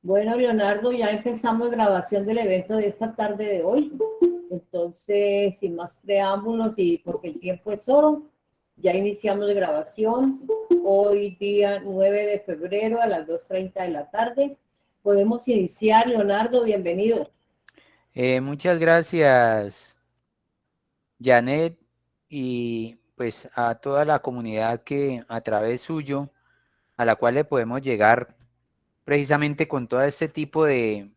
Bueno, Leonardo, ya empezamos grabación del evento de esta tarde de hoy. Entonces, sin más preámbulos y porque el tiempo es oro, ya iniciamos grabación. Hoy día 9 de febrero a las 2:30 de la tarde. Podemos iniciar, Leonardo, bienvenido. Muchas gracias, Janet, y pues a toda la comunidad que a través suyo, a la cual le podemos llegar precisamente con todo este tipo de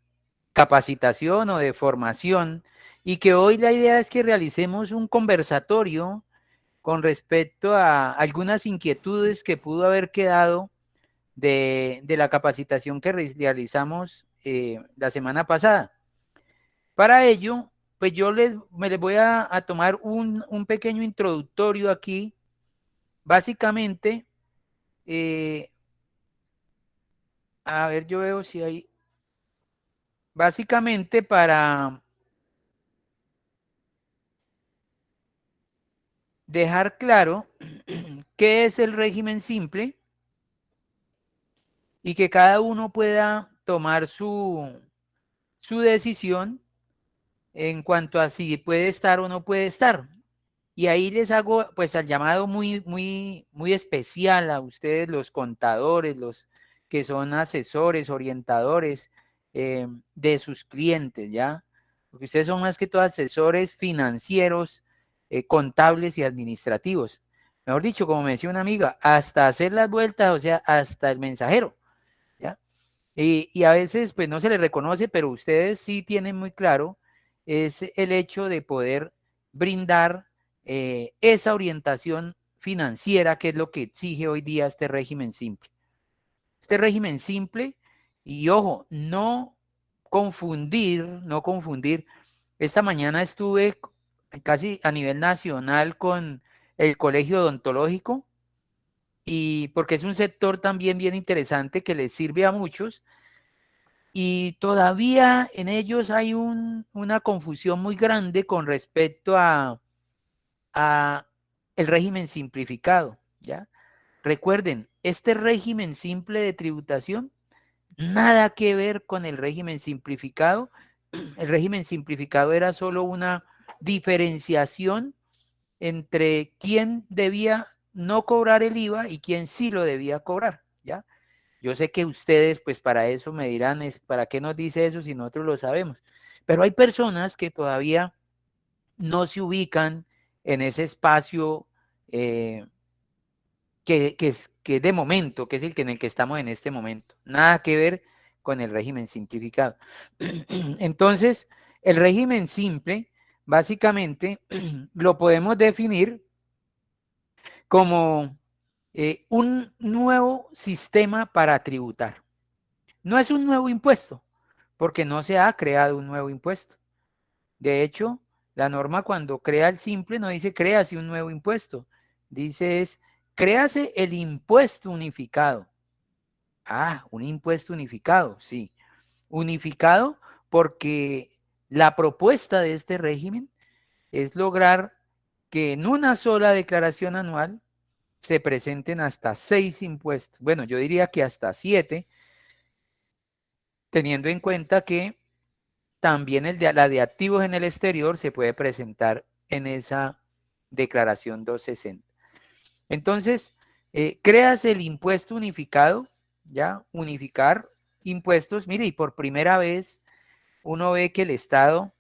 capacitación o de formación, y que hoy la idea es que realicemos un conversatorio con respecto a algunas inquietudes que pudo haber quedado de la capacitación que realizamos la semana pasada. Para ello, pues yo me les voy a tomar un pequeño introductorio aquí, básicamente, eh, a ver, yo veo si hay, básicamente para dejar claro qué es el régimen simple y que cada uno pueda tomar su decisión en cuanto a si puede estar o no puede estar. Y ahí les hago pues el llamado muy especial a ustedes, los contadores, los que son asesores, orientadores de sus clientes, ¿ya? Porque ustedes son más que todo asesores financieros, contables y administrativos. Mejor dicho, como me decía una amiga, hasta hacer las vueltas, o sea, hasta el mensajero, ¿ya? Y a veces pues no se les reconoce, pero ustedes sí tienen muy claro es el hecho de poder brindar esa orientación financiera que es lo que exige hoy día este régimen simple. Este régimen simple, y ojo, no confundir. Esta mañana estuve casi a nivel nacional con el Colegio Odontológico, y porque es un sector también bien interesante que les sirve a muchos, y todavía en ellos hay una confusión muy grande con respecto a el régimen simplificado, ¿ya? Recuerden, este régimen simple de tributación, nada que ver con el régimen simplificado. El régimen simplificado era solo una diferenciación entre quién debía no cobrar el IVA y quién sí lo debía cobrar, ¿ya? Yo sé que ustedes, pues para eso me dirán, ¿para qué nos dice eso si nosotros lo sabemos? Pero hay personas que todavía no se ubican en ese espacio eh, que de momento, que es el que en el que estamos en este momento. Nada que ver con el régimen simplificado. Entonces, el régimen simple, básicamente, lo podemos definir como un nuevo sistema para tributar. No es un nuevo impuesto, porque no se ha creado un nuevo impuesto. De hecho, la norma cuando crea el simple no dice créase un nuevo impuesto, dice es créase el impuesto unificado. Ah, un impuesto unificado, sí. Unificado porque la propuesta de este régimen es lograr que en una sola declaración anual se presenten hasta 6 impuestos. Bueno, yo diría que hasta 7, teniendo en cuenta que también la de activos en el exterior se puede presentar en esa declaración 260. Entonces, creas el impuesto unificado, ya, unificar impuestos. Mire, y por primera vez uno ve que el Estado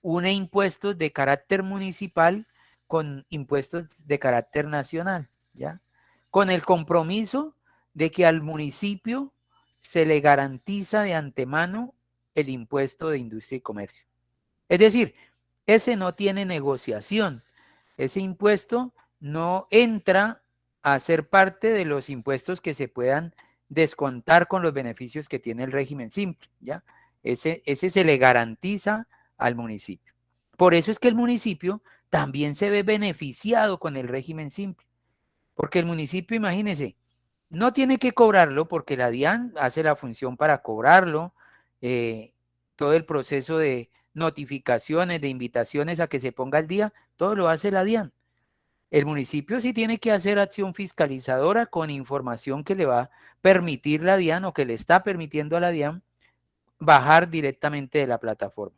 une impuestos de carácter municipal con impuestos de carácter nacional, ya, con el compromiso de que al municipio se le garantiza de antemano el impuesto de industria y comercio. Es decir, ese no tiene negociación, ese impuesto no entra a ser parte de los impuestos que se puedan descontar con los beneficios que tiene el régimen simple, ¿ya? Ese se le garantiza al municipio. Por eso es que el municipio también se ve beneficiado con el régimen simple, porque el municipio, imagínense, no tiene que cobrarlo porque la DIAN hace la función para cobrarlo, todo el proceso de notificaciones, de invitaciones a que se ponga al día, todo lo hace la DIAN. El municipio sí tiene que hacer acción fiscalizadora con información que le va a permitir la DIAN o que le está permitiendo a la DIAN bajar directamente de la plataforma.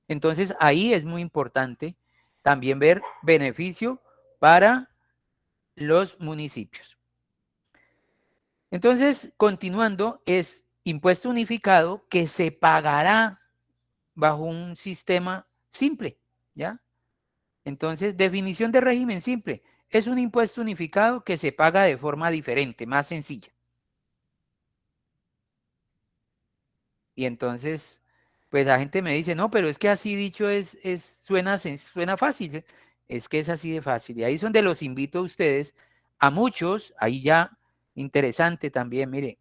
Entonces ahí es muy importante también ver beneficio para los municipios. Entonces, continuando, es impuesto unificado que se pagará bajo un sistema simple, ¿ya? Entonces, definición de régimen simple. Es un impuesto unificado que se paga de forma diferente, más sencilla. Y entonces, pues la gente me dice, no, pero es que así dicho suena fácil. Es que es así de fácil. Y ahí es donde los invito a ustedes, a muchos, ahí ya interesante también, mire,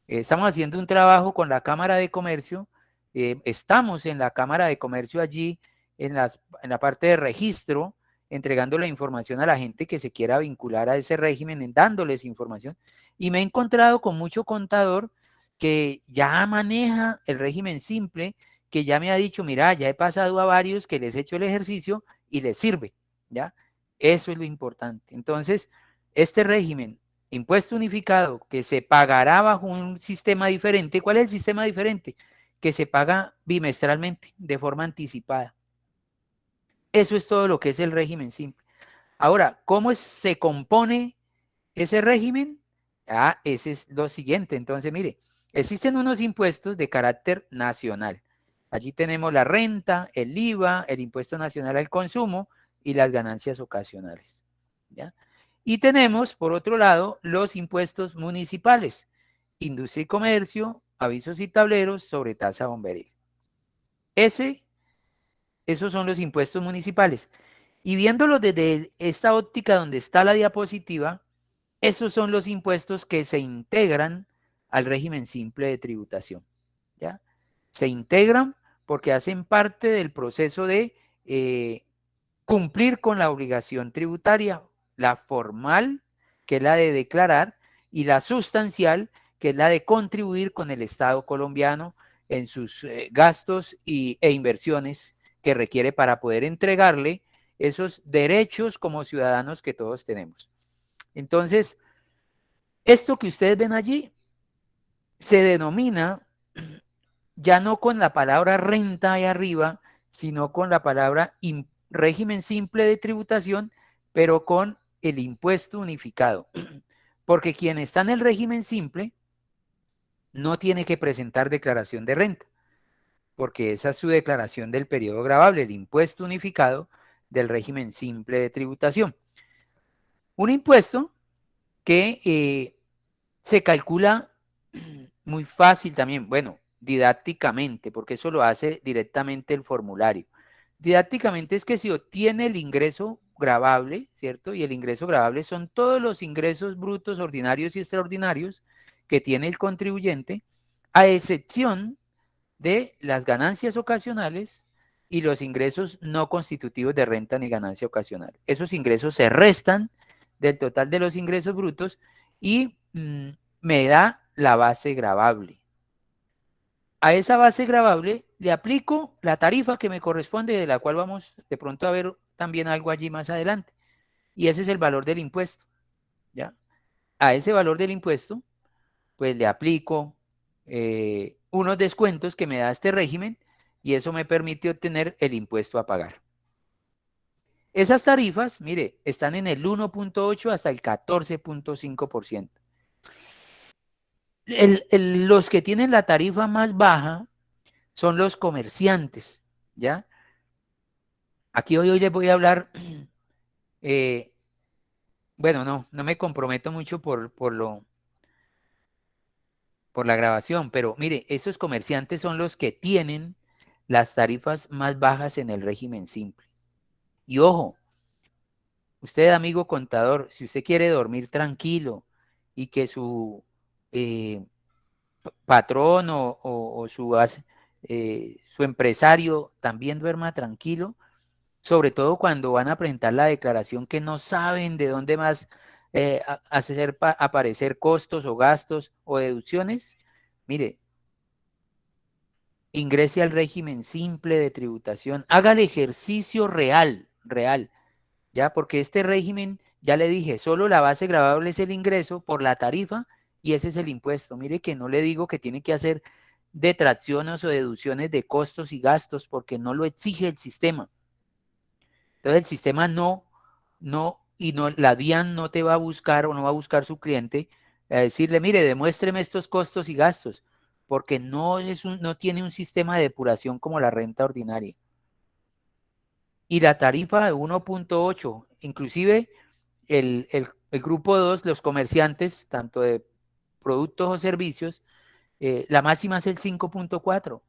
estamos haciendo un trabajo con la Cámara de Comercio, estamos en la Cámara de Comercio allí, en la parte de registro, entregando la información a la gente que se quiera vincular a ese régimen, dándoles información. Y me he encontrado con mucho contador que ya maneja el régimen simple, que ya me ha dicho, mira, ya he pasado a varios que les he hecho el ejercicio y les sirve, ¿ya? Eso es lo importante. Entonces, este régimen impuesto unificado que se pagará bajo un sistema diferente. ¿Cuál es el sistema diferente? Que se paga bimestralmente, de forma anticipada. Eso es todo lo que es el régimen simple. Ahora, ¿cómo se compone ese régimen? Ese es lo siguiente. Entonces, mire, existen unos impuestos de carácter nacional. Allí tenemos la renta, el IVA, el impuesto nacional al consumo y las ganancias ocasionales, ¿ya? Y tenemos, por otro lado, los impuestos municipales, industria y comercio, avisos y tableros sobre tasa bomberil. Esos son los impuestos municipales. Y viéndolo desde esta óptica donde está la diapositiva, esos son los impuestos que se integran al régimen simple de tributación, ¿ya? Se integran porque hacen parte del proceso de cumplir con la obligación tributaria, la formal, que es la de declarar, y la sustancial, que es la de contribuir con el Estado colombiano en sus gastos e inversiones que requiere para poder entregarle esos derechos como ciudadanos que todos tenemos. Entonces, esto que ustedes ven allí se denomina ya no con la palabra renta ahí arriba, sino con la palabra régimen simple de tributación, pero con el impuesto unificado. Porque quien está en el régimen simple no tiene que presentar declaración de renta, porque esa es su declaración del periodo gravable, el impuesto unificado del régimen simple de tributación. Un impuesto que se calcula muy fácil también, bueno, didácticamente, porque eso lo hace directamente el formulario. Didácticamente es que si obtiene el ingreso gravable, ¿cierto? Y el ingreso gravable son todos los ingresos brutos ordinarios y extraordinarios que tiene el contribuyente, a excepción de las ganancias ocasionales y los ingresos no constitutivos de renta ni ganancia ocasional. Esos ingresos se restan del total de los ingresos brutos y me da la base gravable. A esa base gravable le aplico la tarifa que me corresponde, de la cual vamos de pronto a ver también algo allí más adelante. Y ese es el valor del impuesto, ¿ya? A ese valor del impuesto, pues le aplico unos descuentos que me da este régimen y eso me permite obtener el impuesto a pagar. Esas tarifas, mire, están en el 1.8 hasta el 14.5%. Los que tienen la tarifa más baja son los comerciantes, ¿ya? Aquí hoy les voy a hablar, bueno, no me comprometo mucho por la grabación, pero mire, esos comerciantes son los que tienen las tarifas más bajas en el régimen simple. Y ojo, usted, amigo contador, si usted quiere dormir tranquilo y que su patrón o su empresario también duerma tranquilo, sobre todo cuando van a presentar la declaración que no saben de dónde más hacer aparecer costos o gastos o deducciones, mire, ingrese al régimen simple de tributación, haga el ejercicio real, ¿ya? Porque este régimen, ya le dije, solo la base gravable es el ingreso por la tarifa y ese es el impuesto. Mire que no le digo que tiene que hacer detracciones o deducciones de costos y gastos porque no lo exige el sistema. Entonces el sistema la DIAN no te va a buscar o no va a buscar su cliente a decirle, mire, demuéstreme estos costos y gastos, porque no tiene un sistema de depuración como la renta ordinaria. Y la tarifa de 1.8, inclusive el grupo 2, los comerciantes, tanto de productos o servicios, la máxima es el 5.4,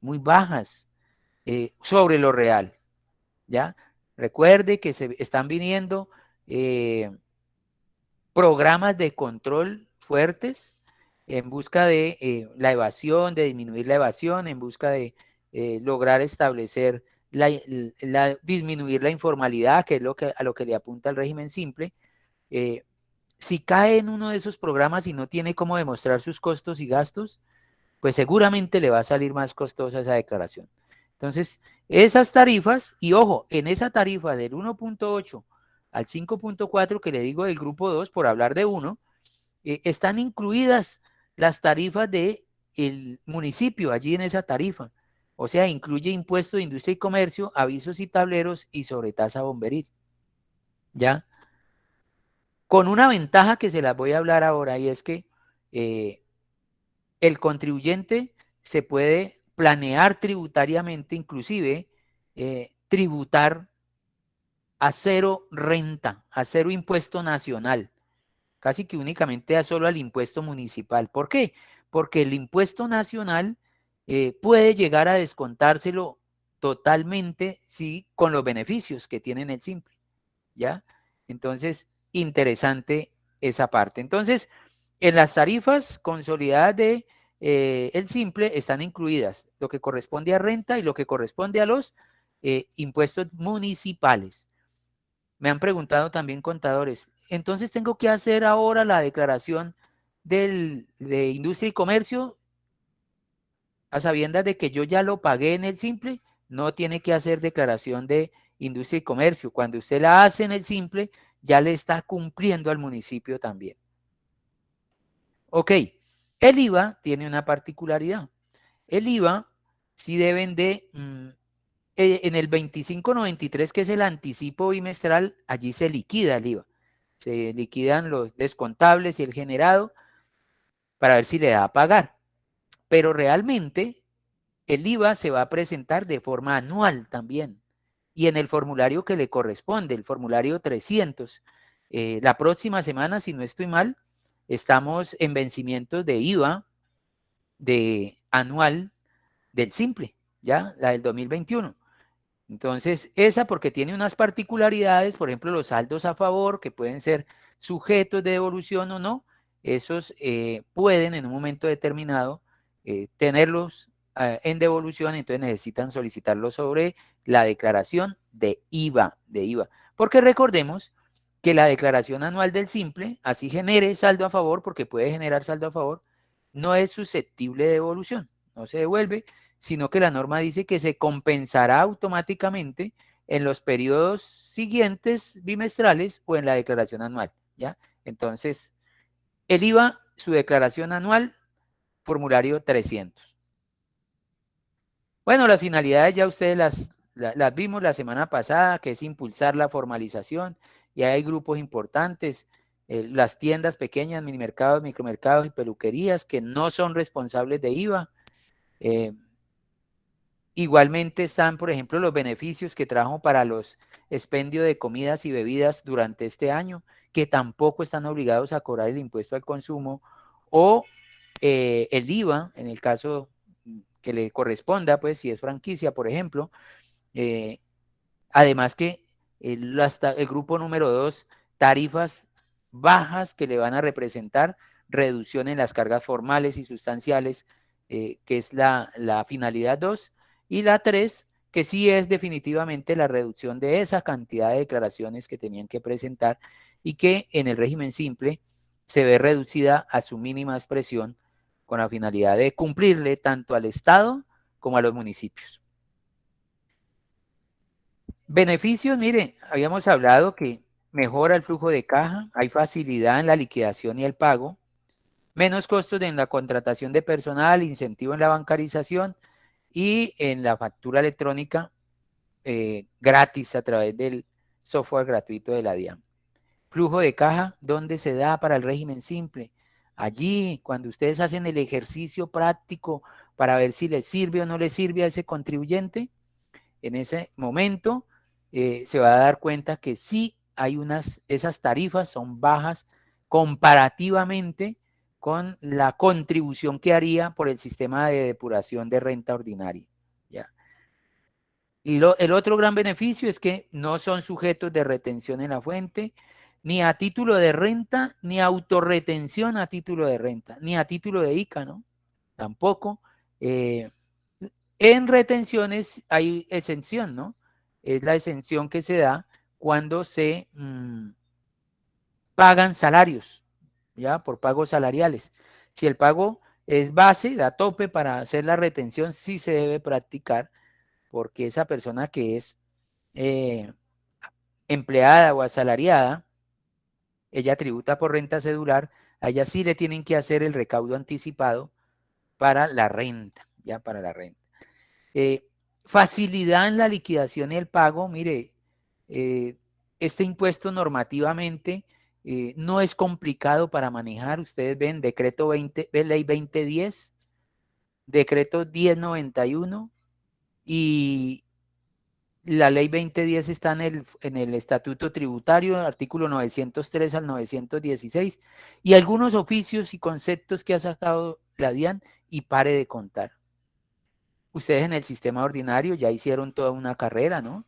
muy bajas sobre lo real, ¿ya? Recuerde que se están viniendo programas de control fuertes en busca de la evasión, de disminuir la evasión, en busca de lograr establecer disminuir la informalidad, que es a lo que le apunta el régimen simple. Si cae en uno de esos programas y no tiene cómo demostrar sus costos y gastos, pues seguramente le va a salir más costosa esa declaración. Entonces, esas tarifas, y ojo, en esa tarifa del 1.8 al 5.4 que le digo del grupo 2, por hablar de uno, están incluidas las tarifas del municipio allí en esa tarifa. O sea, incluye impuesto de industria y comercio, avisos y tableros y sobretasa bomberil. ¿Ya? Con una ventaja que se las voy a hablar ahora y es que el contribuyente se puede planear tributariamente, inclusive tributar a cero renta, a cero impuesto nacional, casi que únicamente a solo al impuesto municipal. ¿Por qué? Porque el impuesto nacional puede llegar a descontárselo totalmente, sí, con los beneficios que tienen el simple, ¿ya? Entonces, interesante esa parte. Entonces, en las tarifas consolidadas de el simple están incluidas lo que corresponde a renta y lo que corresponde a los impuestos municipales. Me han preguntado también contadores, entonces tengo que hacer ahora la declaración de industria y comercio a sabiendas de que yo ya lo pagué en el simple. No tiene que hacer declaración de industria y comercio. Cuando usted la hace en el simple, ya le está cumpliendo al municipio también. Ok, el IVA tiene una particularidad. El IVA sí deben de, en el 2593, que es el anticipo bimestral, allí se liquida el IVA. Se liquidan los descontables y el generado para ver si le da a pagar. Pero realmente el IVA se va a presentar de forma anual también. Y en el formulario que le corresponde, el formulario 300. La próxima semana, si no estoy mal, estamos en vencimientos de IVA de anual del simple, ¿ya? La del 2021. Entonces, esa porque tiene unas particularidades, por ejemplo, los saldos a favor, que pueden ser sujetos de devolución o no, esos pueden en un momento determinado tenerlos en devolución, entonces necesitan solicitarlo sobre la declaración de IVA, porque recordemos que la declaración anual del simple, así genere saldo a favor, porque puede generar saldo a favor, no es susceptible de devolución, no se devuelve, sino que la norma dice que se compensará automáticamente en los periodos siguientes bimestrales o en la declaración anual, ¿ya? Entonces, el IVA, su declaración anual, formulario 300. Bueno, las finalidades ya ustedes las vimos la semana pasada, que es impulsar la formalización, y hay grupos importantes, las tiendas pequeñas, minimercados, micromercados y peluquerías que no son responsables de IVA. Igualmente están, por ejemplo, los beneficios que trajo para los expendios de comidas y bebidas durante este año, que tampoco están obligados a cobrar el impuesto al consumo, o el IVA, en el caso que le corresponda, pues si es franquicia, por ejemplo. eh, Además que el grupo número 2, tarifas bajas que le van a representar reducción en las cargas formales y sustanciales, que es la finalidad 2, y la 3, que sí es definitivamente la reducción de esa cantidad de declaraciones que tenían que presentar y que en el régimen simple se ve reducida a su mínima expresión con la finalidad de cumplirle tanto al Estado como a los municipios. Beneficios, mire, habíamos hablado que mejora el flujo de caja, hay facilidad en la liquidación y el pago, menos costos en la contratación de personal, incentivo en la bancarización y en la factura electrónica gratis a través del software gratuito de la DIAN. Flujo de caja, ¿dónde se da para el régimen simple? Allí, cuando ustedes hacen el ejercicio práctico para ver si les sirve o no les sirve a ese contribuyente, en ese momento se va a dar cuenta que sí hay esas tarifas son bajas comparativamente con la contribución que haría por el sistema de depuración de renta ordinaria. ¿Ya? Y el otro gran beneficio es que no son sujetos de retención en la fuente, ni a título de renta, ni autorretención a título de renta, ni a título de ICA, ¿no? Tampoco. En retenciones hay exención, ¿no? Es la exención que se da cuando se pagan salarios, ¿ya? Por pagos salariales. Si el pago es base, da tope para hacer la retención, sí se debe practicar, porque esa persona que es empleada o asalariada, ella tributa por renta cedular, a ella sí le tienen que hacer el recaudo anticipado para la renta, ya para la renta. Facilidad en la liquidación y el pago, mire, este impuesto normativamente no es complicado para manejar, ustedes ven decreto 20, ley 2010, decreto 1091 y la ley 2010 está en el estatuto tributario, artículo 903 al 916, y algunos oficios y conceptos que ha sacado la DIAN y pare de contar. Ustedes en el sistema ordinario ya hicieron toda una carrera, ¿no?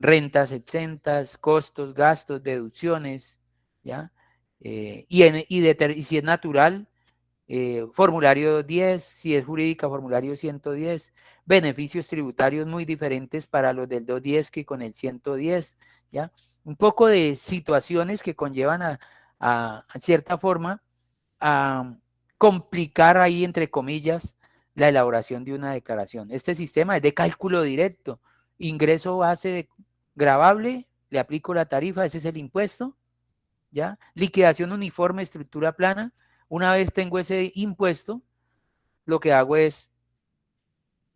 Rentas exentas, costos, gastos, deducciones, ¿ya? Y si es natural, formulario 10, si es jurídica, formulario 110, beneficios tributarios muy diferentes para los del 210 que con el 110, ¿ya? Un poco de situaciones que conllevan a cierta forma, a complicar ahí, entre comillas, la elaboración de una declaración. Este sistema es de cálculo directo, ingreso base gravable, le aplico la tarifa, ese es el impuesto, ¿ya? Liquidación uniforme, estructura plana. Una vez tengo ese impuesto, lo que hago es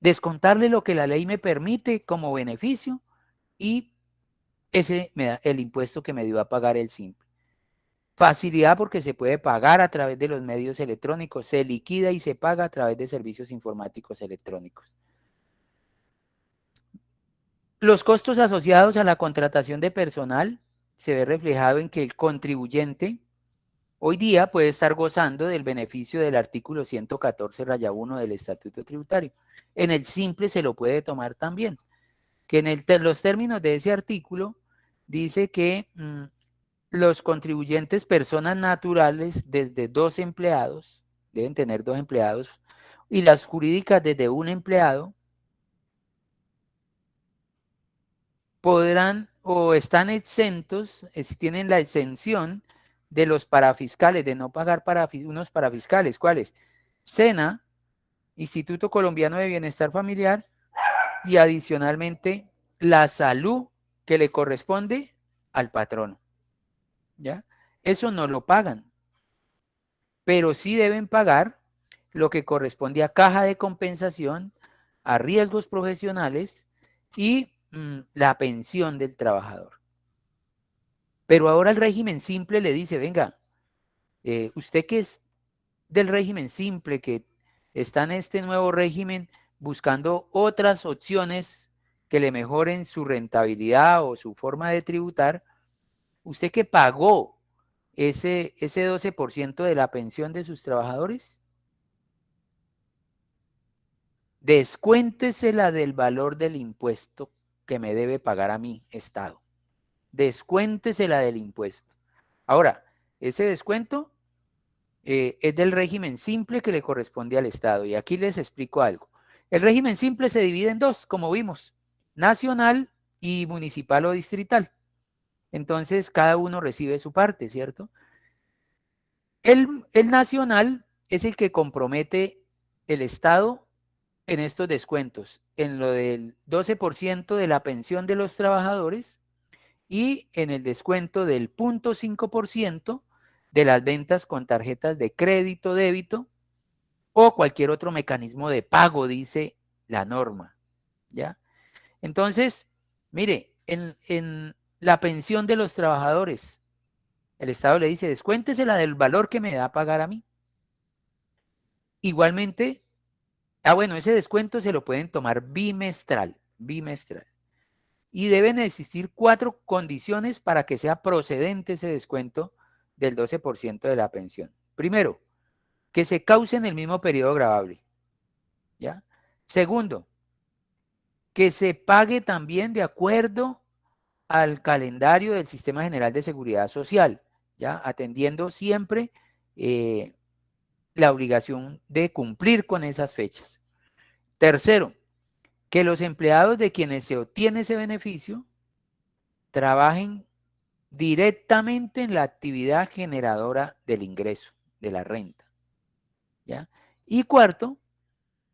descontarle lo que la ley me permite como beneficio y ese me da el impuesto que me dio a pagar el simple. Facilidad porque se puede pagar a través de los medios electrónicos, se liquida y se paga a través de servicios informáticos electrónicos. Los costos asociados a la contratación de personal se ve reflejado en que el contribuyente hoy día puede estar gozando del beneficio del artículo 114-1 del Estatuto Tributario. En el simple se lo puede tomar también, que en los términos de ese artículo dice que los contribuyentes personas naturales desde 2 empleados, deben tener 2 empleados, y las jurídicas desde 1 empleado, podrán o están exentos, tienen la exención de los parafiscales, de no pagar unos parafiscales. ¿Cuáles? SENA, Instituto Colombiano de Bienestar Familiar, y adicionalmente la salud que le corresponde al patrono. ¿Ya? Eso no lo pagan, pero sí deben pagar lo que corresponde a caja de compensación, a riesgos profesionales y la pensión del trabajador. Pero ahora el régimen simple le dice, venga, usted que es del régimen simple, que está en este nuevo régimen buscando otras opciones que le mejoren su rentabilidad o su forma de tributar, usted que pagó ese 12% de la pensión de sus trabajadores, descuéntesela del valor del impuesto que me debe pagar a mí, Estado. Descuéntesela del impuesto. Ahora, ese descuento es del régimen simple que le corresponde al Estado. Y aquí les explico algo. El régimen simple se divide en 2, como vimos, nacional y municipal o distrital. Entonces, cada uno recibe su parte, ¿cierto? El nacional es el que compromete el Estado en estos descuentos, en lo del 12% de la pensión de los trabajadores y en el descuento del 0.5% de las ventas con tarjetas de crédito, débito o cualquier otro mecanismo de pago, dice la norma, ¿ya? Entonces, mire, en la pensión de los trabajadores, el Estado le dice, descuéntesela del valor que me da a pagar a mí. Igualmente, bueno, ese descuento se lo pueden tomar bimestral. Y deben existir 4 condiciones para que sea procedente ese descuento del 12% de la pensión. Primero, que se cause en el mismo periodo gravable, ¿ya? Segundo, que se pague también de acuerdo al calendario del Sistema General de Seguridad Social, ¿ya? Atendiendo siempre la obligación de cumplir con esas fechas. Tercero, que los empleados de quienes se obtiene ese beneficio trabajen directamente en la actividad generadora del ingreso, de la renta, ¿ya? Y cuarto,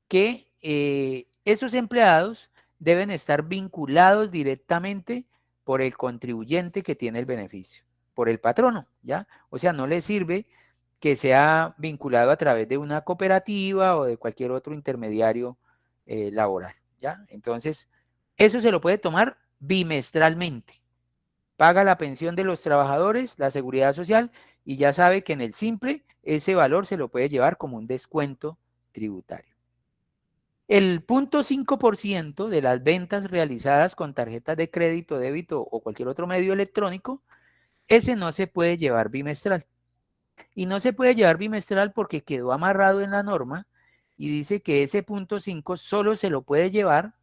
que esos empleados deben estar vinculados directamente por el contribuyente que tiene el beneficio, por el patrono, ¿ya? O sea, no le sirve que sea vinculado a través de una cooperativa o de cualquier otro intermediario laboral, ¿ya? Entonces, eso se lo puede tomar bimestralmente. Paga la pensión de los trabajadores, la seguridad social, y ya sabe que en el simple ese valor se lo puede llevar como un descuento tributario. El 0.5% de las ventas realizadas con tarjetas de crédito, débito o cualquier otro medio electrónico, ese no se puede llevar bimestral. Y no se puede llevar bimestral porque quedó amarrado en la norma y dice que ese 0.5 solo se lo puede llevar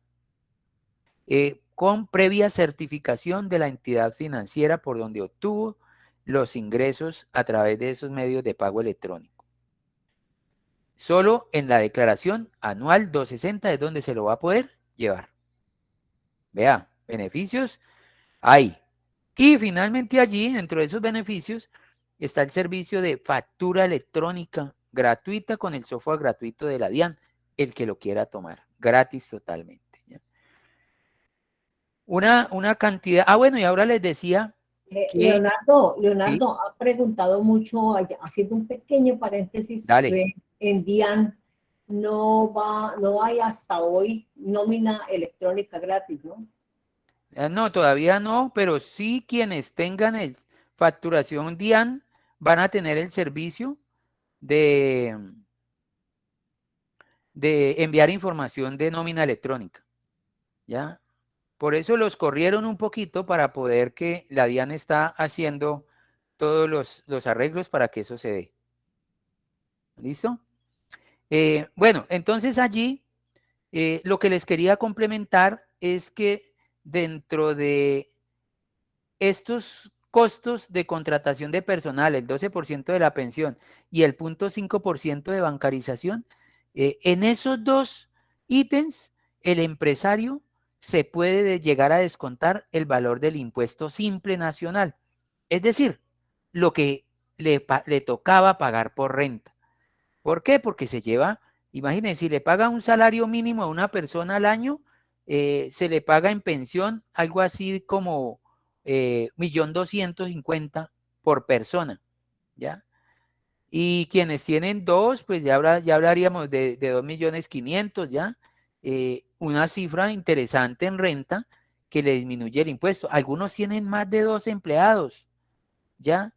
con previa certificación de la entidad financiera por donde obtuvo los ingresos a través de esos medios de pago electrónico. Solo en la declaración anual 260 es donde se lo va a poder llevar. Vea, beneficios hay. Y finalmente allí, dentro de esos beneficios, está el servicio de factura electrónica gratuita con el software gratuito de la DIAN, el que lo quiera tomar, gratis totalmente, ¿ya? Una cantidad, bueno, y ahora les decía que, sí, Leonardo ha preguntado mucho, haciendo un pequeño paréntesis, dale. en DIAN no hay hasta hoy nómina electrónica gratis, ¿no? No, todavía no, pero sí quienes tengan facturación DIAN van a tener el servicio de, de enviar información de nómina electrónica, ¿ya? Por eso los corrieron un poquito para poder que la DIAN está haciendo todos los arreglos para que eso se dé. ¿Listo? Bueno, entonces allí lo que les quería complementar es que dentro de estos costos de contratación de personal, el 12% de la pensión y el 0.5% de bancarización, en esos dos ítems, el empresario se puede llegar a descontar el valor del impuesto simple nacional, es decir, lo que le tocaba pagar por renta. ¿Por qué? Porque se lleva, imagínense, si le paga un salario mínimo a una persona al año, se le paga en pensión algo así como 1.250.000 por persona, ¿ya? Y quienes tienen dos, pues ya hablaríamos de 2.500.000, ¿ya? Una cifra interesante en renta que le disminuye el impuesto. Algunos tienen más de 2 empleados, ¿ya?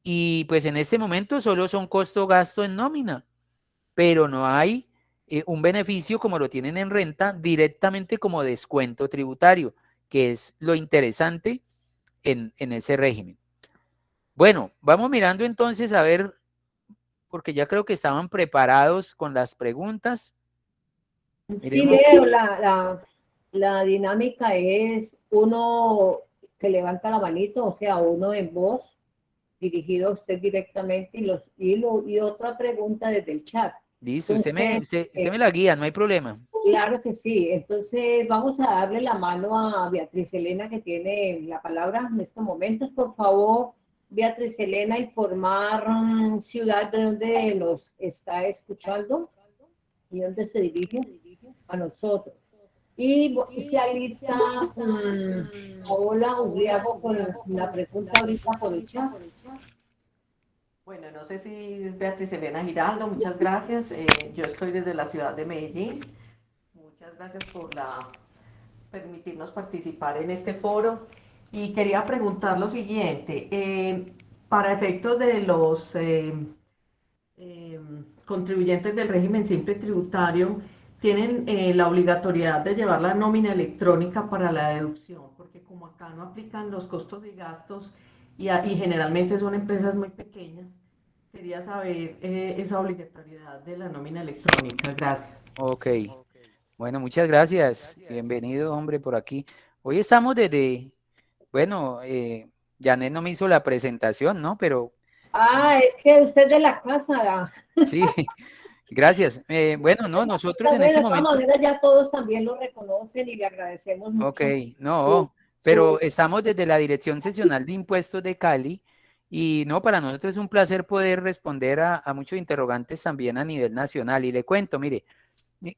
Y pues en este momento solo son costo-gasto en nómina, pero no hay un beneficio como lo tienen en renta directamente como descuento tributario, que es lo interesante en ese régimen. Bueno, vamos mirando entonces a ver, porque ya creo que estaban preparados con las preguntas. Sí, Miremos. Leo, la dinámica es uno que levanta la manito, o sea, uno en voz, dirigido a usted directamente, y otra pregunta desde el chat. Listo, Entonces, usted me la guía, no hay problema. claro que sí. Entonces, vamos a darle la mano a Beatriz Elena, que tiene la palabra en estos momentos. Por favor, Beatriz Elena, informar ciudad de donde nos está escuchando. ¿Y dónde se dirige? A nosotros. Y se alista Paola Ubriago con la pregunta ahorita por el chat. Bueno, no sé si es Beatriz Elena Giraldo, muchas gracias. Yo estoy desde la ciudad de Medellín. Muchas gracias por permitirnos participar en este foro. Y quería preguntar lo siguiente, para efectos de los contribuyentes del régimen simple tributario, tienen la obligatoriedad de llevar la nómina electrónica para la deducción, porque como acá no aplican los costos y gastos y generalmente son empresas muy pequeñas, quería saber esa obligatoriedad de la nómina electrónica. Gracias. Ok, bueno, muchas gracias. Bienvenido, hombre, por aquí. Hoy estamos bueno, Janet no me hizo la presentación, ¿no? Pero Es que usted es de la casa. sí, gracias. Bueno, no, nosotros en Bueno, este de todas momento, maneras ya todos también lo reconocen y le agradecemos ok, mucho su, no, pero su estamos desde la Dirección Seccional de Impuestos de Cali y no, para nosotros es un placer poder responder a muchos interrogantes también a nivel nacional. Y le cuento, mire,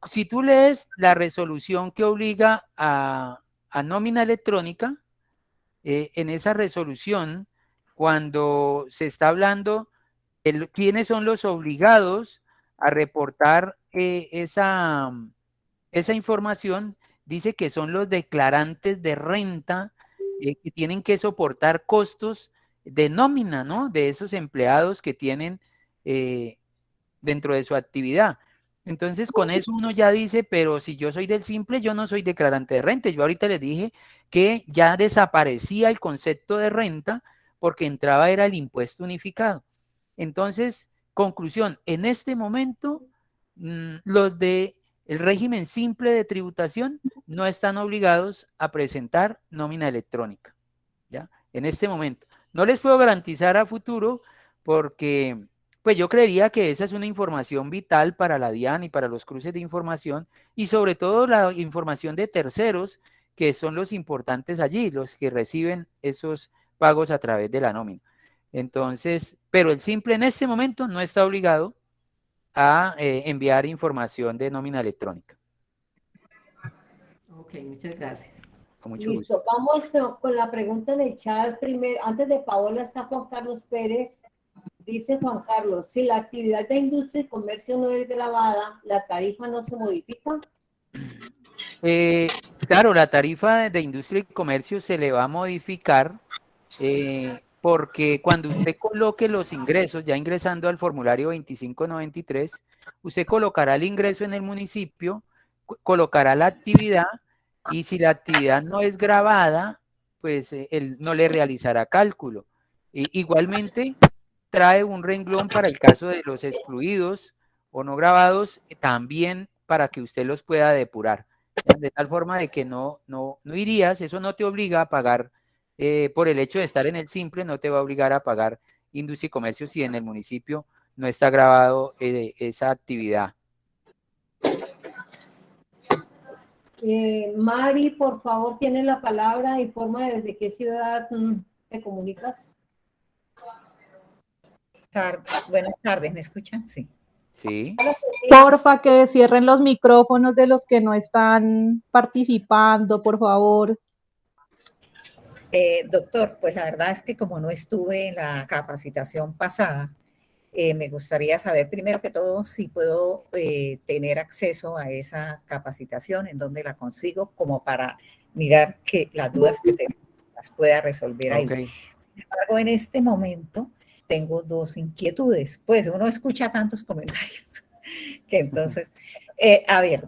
si tú lees la resolución que obliga a nómina electrónica, en esa resolución, cuando se está hablando de quiénes son los obligados a reportar esa información, dice que son los declarantes de renta que tienen que soportar costos de nómina, ¿no? De esos empleados que tienen eh, dentro de su actividad. Entonces, con eso uno ya dice, pero si yo soy del simple, yo no soy declarante de renta. Yo ahorita les dije que ya desaparecía el concepto de renta porque entraba era el impuesto unificado. Entonces, conclusión, en este momento, los de el régimen simple de tributación no están obligados a presentar nómina electrónica, ¿ya? En este momento. No les puedo garantizar a futuro porque pues yo creería que esa es una información vital para la DIAN y para los cruces de información y sobre todo la información de terceros que son los importantes allí, los que reciben esos pagos a través de la nómina. Entonces, pero el simple en este momento no está obligado a enviar información de nómina electrónica. Ok, muchas gracias. Con mucho gusto. Listo, vamos con la pregunta en el chat primero. Antes de Paola está Juan Carlos Pérez. Dice Juan Carlos, si la actividad de industria y comercio no es grabada, ¿la tarifa no se modifica? Claro, la tarifa de industria y comercio se le va a modificar porque cuando usted coloque los ingresos, ya ingresando al formulario 2593, usted colocará el ingreso en el municipio, colocará la actividad y si la actividad no es grabada, pues él no le realizará cálculo. Igualmente, trae un renglón para el caso de los excluidos o no grabados, también para que usted los pueda depurar. ¿Ya? De tal forma de que no irías, eso no te obliga a pagar, por el hecho de estar en el simple, no te va a obligar a pagar industria y comercio si en el municipio no está grabado esa actividad. Mari, por favor, tienes la palabra, informa desde qué ciudad te comunicas. Buenas tardes, ¿me escuchan? Sí. Sí. Porfa, que cierren los micrófonos de los que no están participando, por favor. Doctor, pues la verdad es que como no estuve en la capacitación pasada, me gustaría saber primero que todo si puedo tener acceso a esa capacitación, en dónde la consigo, como para mirar que las dudas que tenemos las pueda resolver ahí. Okay. Sin embargo, en este momento tengo dos inquietudes, pues uno escucha tantos comentarios que entonces, a ver,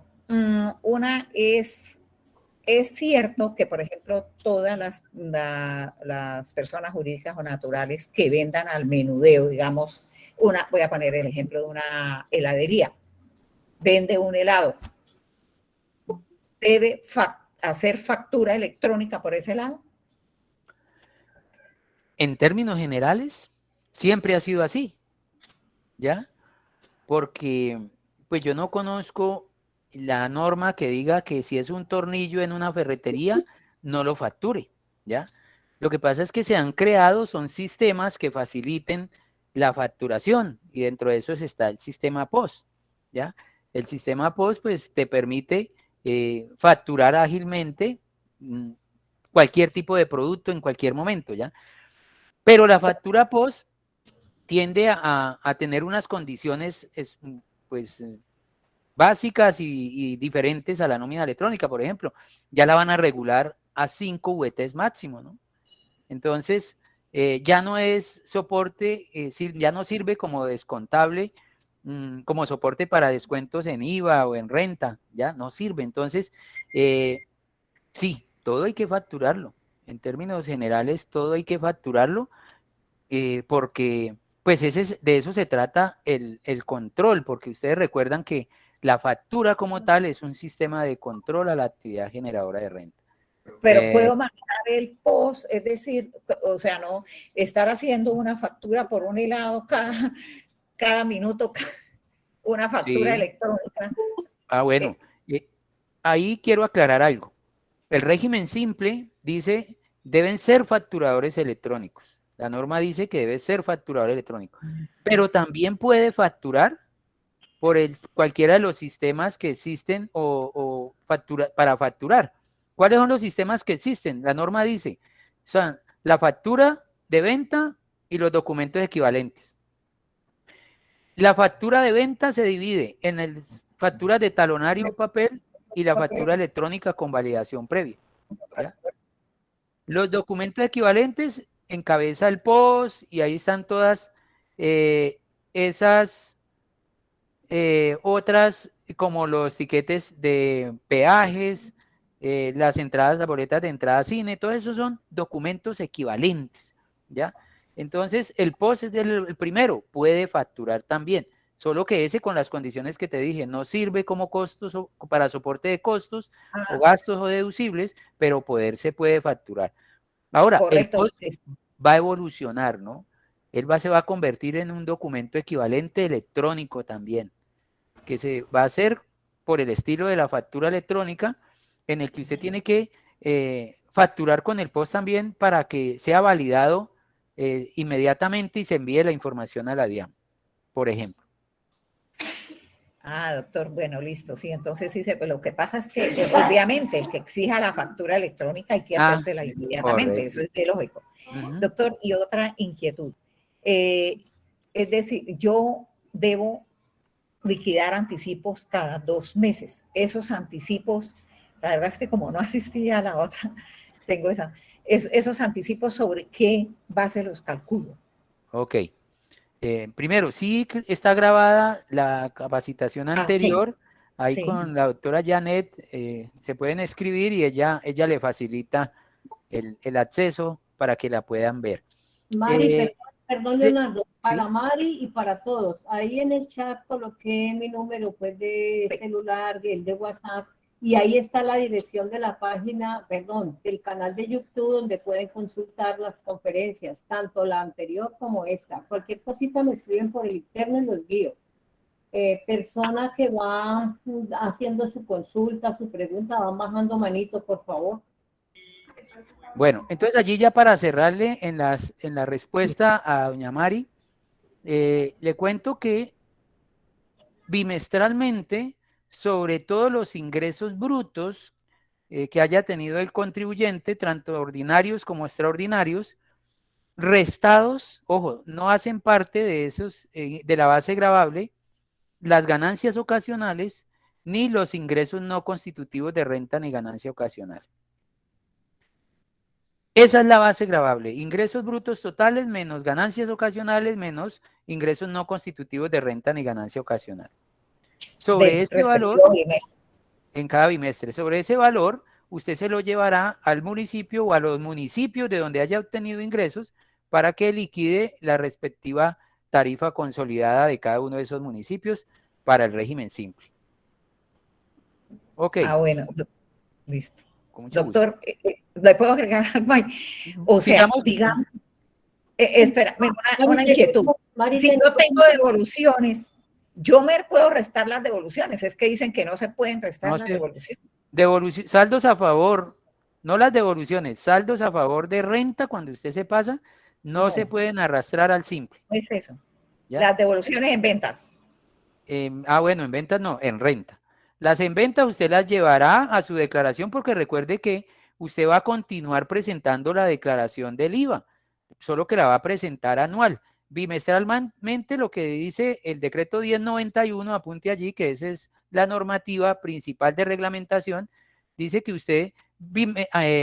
una es cierto que, por ejemplo, todas las personas jurídicas o naturales que vendan al menudeo, digamos, voy a poner el ejemplo de una heladería, vende un helado, ¿debe hacer factura electrónica por ese helado? En términos generales, siempre ha sido así, ¿ya? Porque pues yo no conozco la norma que diga que si es un tornillo en una ferretería, no lo facture, ¿ya? Lo que pasa es que se han creado, son sistemas que faciliten la facturación y dentro de esos está el sistema POS, ¿ya? El sistema POS pues te permite facturar ágilmente cualquier tipo de producto en cualquier momento, ¿ya? Pero la factura POS tiende a tener unas condiciones pues básicas y diferentes a la nómina electrónica, por ejemplo. Ya la van a regular a 5 VTs máximo, ¿no? Entonces, ya no es soporte, ya no sirve como descontable, como soporte para descuentos en IVA o en renta, ya no sirve. Entonces, sí, todo hay que facturarlo. En términos generales, todo hay que facturarlo, porque pues de eso se trata el control, porque ustedes recuerdan que la factura como tal es un sistema de control a la actividad generadora de renta. Pero puedo manejar el POS, es decir, o sea, no estar haciendo una factura por un helado cada minuto, una factura Sí. electrónica. Bueno, ahí quiero aclarar algo. El régimen simple dice, deben ser facturadores electrónicos. La norma dice que debe ser facturador electrónico, pero también puede facturar por cualquiera de los sistemas que existen para facturar. ¿Cuáles son los sistemas que existen? La norma dice, son la factura de venta y los documentos equivalentes. La factura de venta se divide en facturas de talonario en papel y la factura electrónica con validación previa, ¿ya? Los documentos equivalentes encabeza el POS y ahí están todas esas otras, como los tiquetes de peajes, las entradas, las boletas de entrada a cine, todos esos son documentos equivalentes, ¿ya? Entonces, el POS es el primero, puede facturar también, solo que ese con las condiciones que te dije, no sirve como costos para soporte de costos o gastos o deducibles, pero se puede facturar. Ahora, Correcto. el POS va a evolucionar, ¿no? Se va a convertir en un documento equivalente electrónico también, que se va a hacer por el estilo de la factura electrónica, en el que usted tiene que facturar con el POS también para que sea validado inmediatamente y se envíe la información a la DIAN, por ejemplo. Doctor, bueno, listo, sí, entonces sí, lo que pasa es que obviamente el que exija la factura electrónica hay que hacérsela inmediatamente, correcto. eso es de lógico. Doctor, y otra inquietud, es decir, yo debo liquidar anticipos cada 2 meses. Esos anticipos, la verdad es que como no asistí a la otra, tengo esos anticipos, ¿sobre qué base los calculo? Ok. Primero, sí está grabada la capacitación anterior, ahí sí. con la doctora Janet, se pueden escribir y ella le facilita el acceso para que la puedan ver. Mari, perdón, Leonardo, para ¿sí? Mari y para todos. Ahí en el chat coloqué mi número pues de celular, el de WhatsApp, y ahí está la dirección de la página, perdón, del canal de YouTube donde pueden consultar las conferencias, tanto la anterior como esta. Cualquier cosita me escriben por el interno y los guío. Persona que va haciendo su consulta, su pregunta, va bajando manito, por favor. Bueno, entonces allí ya para cerrarle en la respuesta a doña Mari, le cuento que bimestralmente, sobre todos los ingresos brutos que haya tenido el contribuyente, tanto ordinarios como extraordinarios, restados, ojo, no hacen parte de esos, de la base gravable, las ganancias ocasionales, ni los ingresos no constitutivos de renta ni ganancia ocasional. Esa es la base gravable, ingresos brutos totales menos ganancias ocasionales menos ingresos no constitutivos de renta ni ganancia ocasional. Sobre ese valor, en cada bimestre, sobre ese valor, usted se lo llevará al municipio o a los municipios de donde haya obtenido ingresos para que liquide la respectiva tarifa consolidada de cada uno de esos municipios para el régimen simple. Ok. Bueno, listo. Doctor, ¿le puedo agregar algo ahí? O sea, digamos, espera, una inquietud. Si yo tengo devoluciones, yo me puedo restar las devoluciones. Es que dicen que no se pueden restar las devoluciones. Saldos a favor, no las devoluciones, saldos a favor de renta cuando usted se pasa, no se pueden arrastrar al simple. No es eso. ¿Ya? Las devoluciones en ventas. bueno, en ventas no, en renta. Las en venta usted las llevará a su declaración porque recuerde que usted va a continuar presentando la declaración del IVA, solo que la va a presentar anual. Bimestralmente lo que dice el decreto 1091, apunte allí, que esa es la normativa principal de reglamentación, dice que usted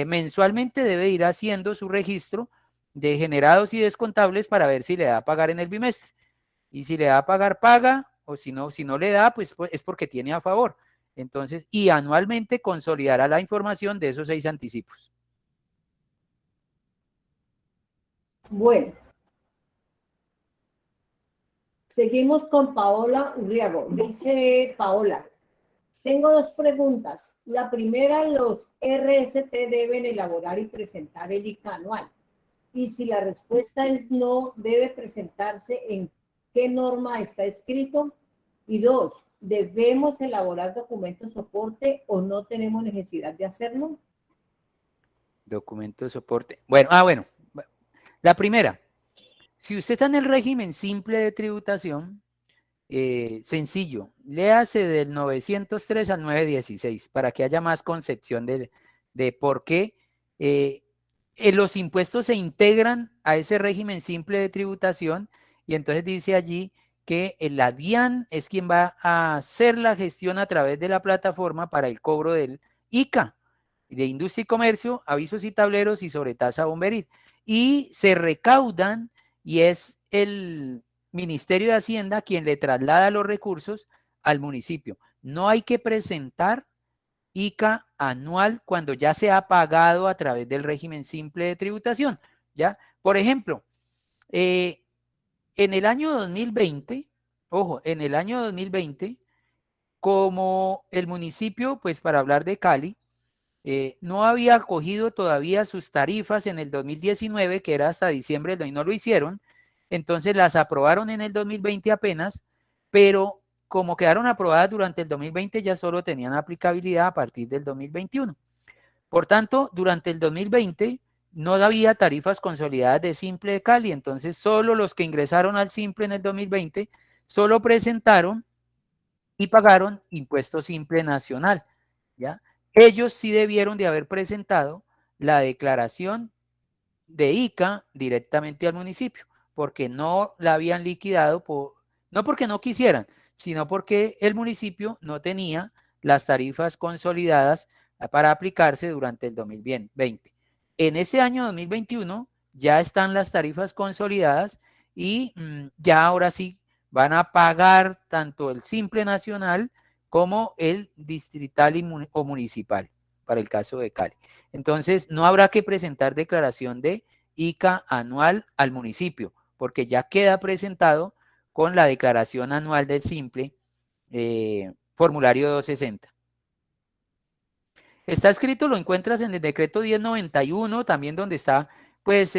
mensualmente debe ir haciendo su registro de generados y descontables para ver si le da a pagar en el bimestre. Y si le da a pagar, paga, o si no le da, pues es porque tiene a favor. Entonces, y anualmente consolidará la información de esos 6 anticipos. Bueno, seguimos con Paola Urriago. Dice Paola, tengo 2 preguntas. La primera, los RST deben elaborar y presentar el ICA anual. Y si la respuesta es no, debe presentarse en qué norma está escrito. Y 2, ¿debemos elaborar documentos soporte o no tenemos necesidad de hacerlo? Documento de soporte. Bueno. La primera, si usted está en el régimen simple de tributación, sencillo, léase del 903 al 916 para que haya más concepción de por qué los impuestos se integran a ese régimen simple de tributación y entonces dice allí que la DIAN es quien va a hacer la gestión a través de la plataforma para el cobro del ICA, de Industria y Comercio, avisos y tableros y sobretasa bomberil. Y se recaudan y es el Ministerio de Hacienda quien le traslada los recursos al municipio. No hay que presentar ICA anual cuando ya se ha pagado a través del régimen simple de tributación, ¿ya? Por ejemplo, en el año 2020, ojo, en el año 2020, como el municipio, pues para hablar de Cali, no había cogido todavía sus tarifas en el 2019, que era hasta diciembre, y no lo hicieron, entonces las aprobaron en el 2020 apenas, pero como quedaron aprobadas durante el 2020 ya solo tenían aplicabilidad a partir del 2021. Por tanto, durante el 2020 no había tarifas consolidadas de simple de Cali, entonces solo los que ingresaron al simple en el 2020 solo presentaron y pagaron impuesto simple nacional, ¿ya? Ellos sí debieron de haber presentado la declaración de ICA directamente al municipio, porque no la habían liquidado, no porque no quisieran, sino porque el municipio no tenía las tarifas consolidadas para aplicarse durante el 2020. En este año 2021 ya están las tarifas consolidadas y ya ahora sí van a pagar tanto el simple nacional como el distrital o municipal, para el caso de Cali. Entonces, no habrá que presentar declaración de ICA anual al municipio, porque ya queda presentado con la declaración anual del simple, formulario 260. Está escrito, lo encuentras en el decreto 1091, también donde está, pues,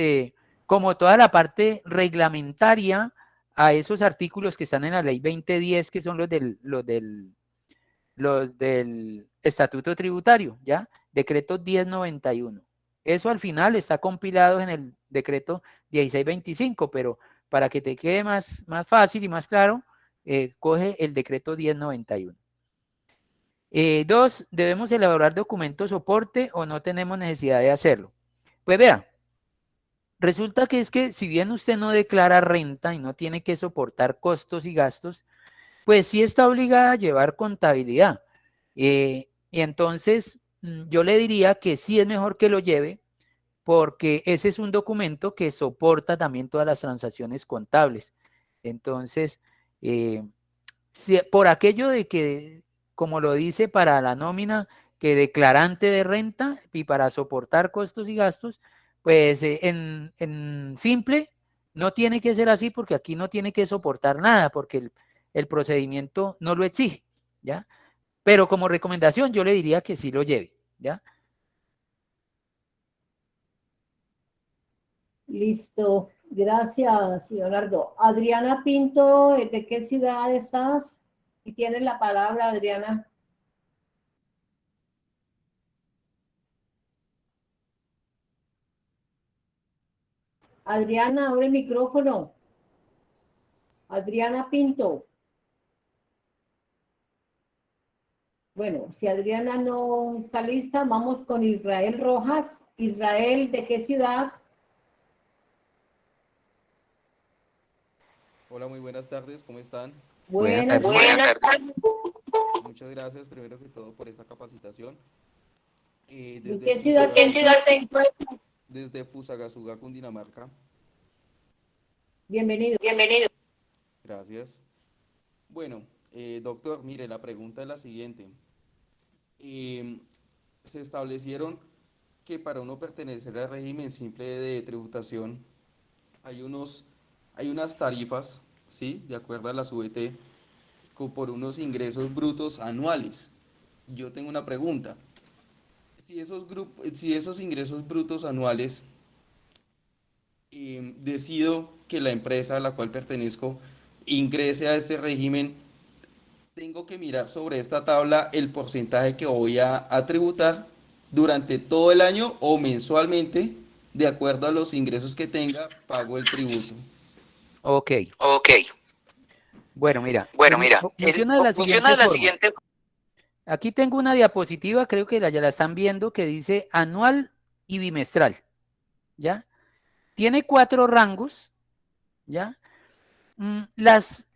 como toda la parte reglamentaria a esos artículos que están en la ley 2010, que son los del estatuto tributario, ¿ya? Decreto 1091. Eso al final está compilado en el decreto 1625, pero para que te quede más fácil y más claro, coge el decreto 1091. 2, ¿debemos elaborar documentos soporte o no tenemos necesidad de hacerlo? Pues vea, resulta que es que si bien usted no declara renta y no tiene que soportar costos y gastos, pues sí está obligada a llevar contabilidad. Y entonces yo le diría que sí es mejor que lo lleve porque ese es un documento que soporta también todas las transacciones contables. Entonces, por aquello de que, como lo dice para la nómina, que declarante de renta y para soportar costos y gastos, pues en simple no tiene que ser así porque aquí no tiene que soportar nada porque el procedimiento no lo exige, ¿ya? Pero como recomendación yo le diría que sí lo lleve, ¿ya? Listo. Gracias, Leonardo. Adriana Pinto, ¿de qué ciudad estás? Y tienes la palabra, Adriana. Adriana, abre el micrófono. Adriana Pinto. Bueno, si Adriana no está lista, vamos con Israel Rojas. Israel, ¿de qué ciudad? Hola, muy buenas tardes, ¿cómo están? Buenas Buenas tardes. tardes. Muchas gracias primero que todo por esta capacitación. ¿En Desde qué ciudad te encuentras? desde Fusagasugá, Cundinamarca. Bienvenido. Gracias. Bueno, doctor, mire, la pregunta es la siguiente. Eh, Se establecieron que para uno pertenecer al régimen simple de tributación hay hay unas tarifas, ¿sí? De acuerdo a la UET, por unos ingresos brutos anuales. Yo tengo una pregunta. Si esos ingresos brutos anuales decido que la empresa a la cual pertenezco ingrese a este régimen, tengo que mirar sobre esta tabla el porcentaje que voy a tributar durante todo el año o mensualmente, de acuerdo a los ingresos que tenga, pago el tributo. Ok, Ok, bueno, mira, bueno, mira, funciona de la funciona siguiente de la forma. siguiente. Aquí tengo una diapositiva, creo que ya la están viendo, que dice anual y bimestral, ¿ya? Tiene 4 rangos, ¿ya? Las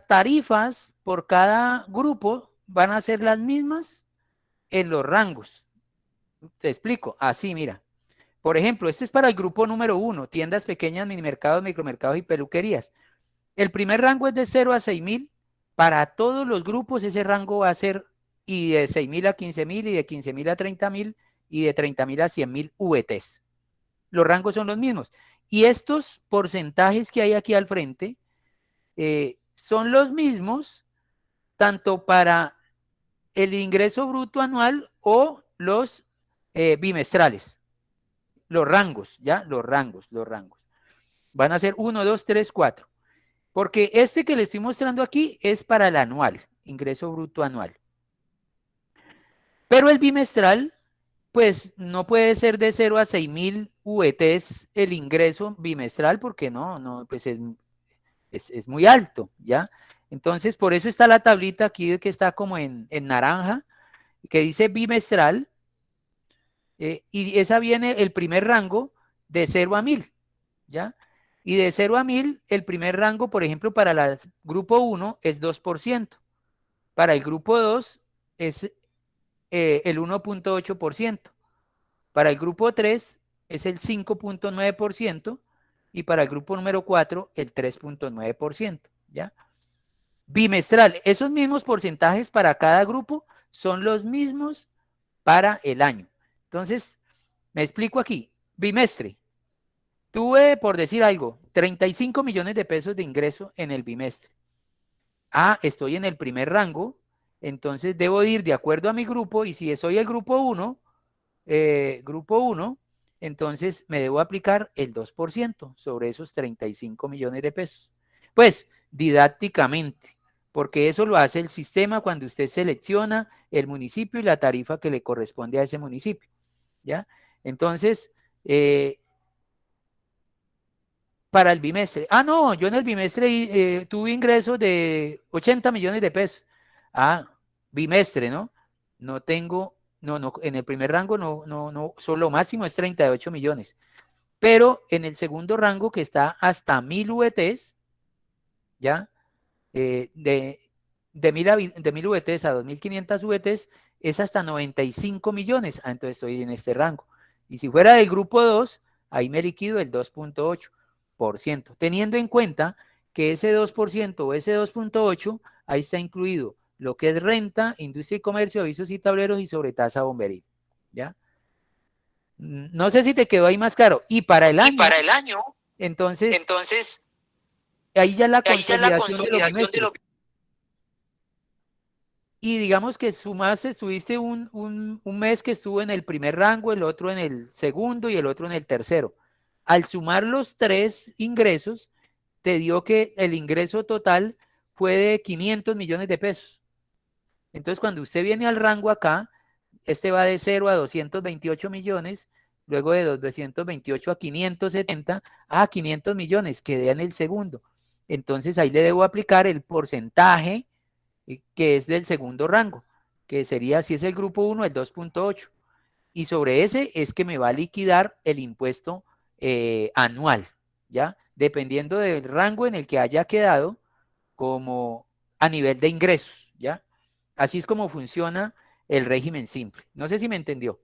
tarifas por cada grupo van a ser las mismas en los rangos. Te explico, así, mira. Por ejemplo, este es para el grupo número 1, tiendas pequeñas, minimercados, micromercados y peluquerías. El primer rango es de 0 a 6.000. Para todos los grupos ese rango va a ser y de 6.000 a 15.000 y de 15.000 a 30.000 y de 30.000 a 100.000 VTs. Los rangos son los mismos. Y estos porcentajes que hay aquí al frente son los mismos tanto para el ingreso bruto anual o los bimestrales. Los rangos, ¿ya? Los rangos. Van a ser 1, 2, 3, 4. Porque este que le estoy mostrando aquí es para el anual, ingreso bruto anual. Pero el bimestral, pues no puede ser de 0 a 6.000 VTs el ingreso bimestral porque no, pues es muy alto, ¿ya? Entonces, por eso está la tablita aquí que está como en naranja, que dice bimestral, y esa viene el primer rango de 0 a 1.000, ¿ya? Y de 0 a 1.000, el primer rango, por ejemplo, para el grupo 1 es 2%. Para el grupo 2 es el 1.8%. Para el grupo 3 es el 5.9% y para el grupo número 4 el 3.9%, ¿ya? Bimestral, esos mismos porcentajes para cada grupo son los mismos para el año. Entonces, me explico aquí. Bimestre, tuve, por decir algo, 35 millones de pesos de ingreso en el bimestre. Estoy en el primer rango, entonces debo ir de acuerdo a mi grupo y si soy el grupo 1, entonces me debo aplicar el 2% sobre esos 35 millones de pesos. Pues didácticamente, porque eso lo hace el sistema cuando usted selecciona el municipio y la tarifa que le corresponde a ese municipio, ¿ya? Entonces, para el bimestre. No, yo en el bimestre tuve ingresos de 80 millones de pesos. Bimestre, ¿no? No tengo, no, en el primer rango no, solo máximo es 38 millones. Pero en el segundo rango que está hasta 1.000 VTs, ¿ya? De 1.000 VTs a 2.500 VTs es hasta 95 millones. Entonces estoy en este rango. Y si fuera del grupo 2, ahí me liquido el 2.8%, teniendo en cuenta que ese 2% o ese 2.8, ahí está incluido lo que es renta, industria y comercio, avisos y tableros y sobretasa bomberil, ¿ya? No sé si te quedó ahí más claro. Y para el año, entonces, entonces, ahí ya la ahí ya la consolidación de los consolidación de los... bimestres. Y digamos que sumaste, estuviste un mes que estuvo en el primer rango, el otro en el segundo y el otro en el tercero. Al sumar los 3 ingresos, te dio que el ingreso total fue de 500 millones de pesos. Entonces, cuando usted viene al rango acá, este va de 0 a 228 millones, luego de 228 a 570, 500 millones, quedé en el segundo. Entonces, ahí le debo aplicar el porcentaje que es del segundo rango. que sería, si es el grupo 1, el 2.8. Y sobre ese es que me va a liquidar el impuesto anual, ¿ya? Dependiendo del rango en el que haya quedado como a nivel de ingresos, ¿ya? Así es como funciona el régimen simple. No sé si me entendió.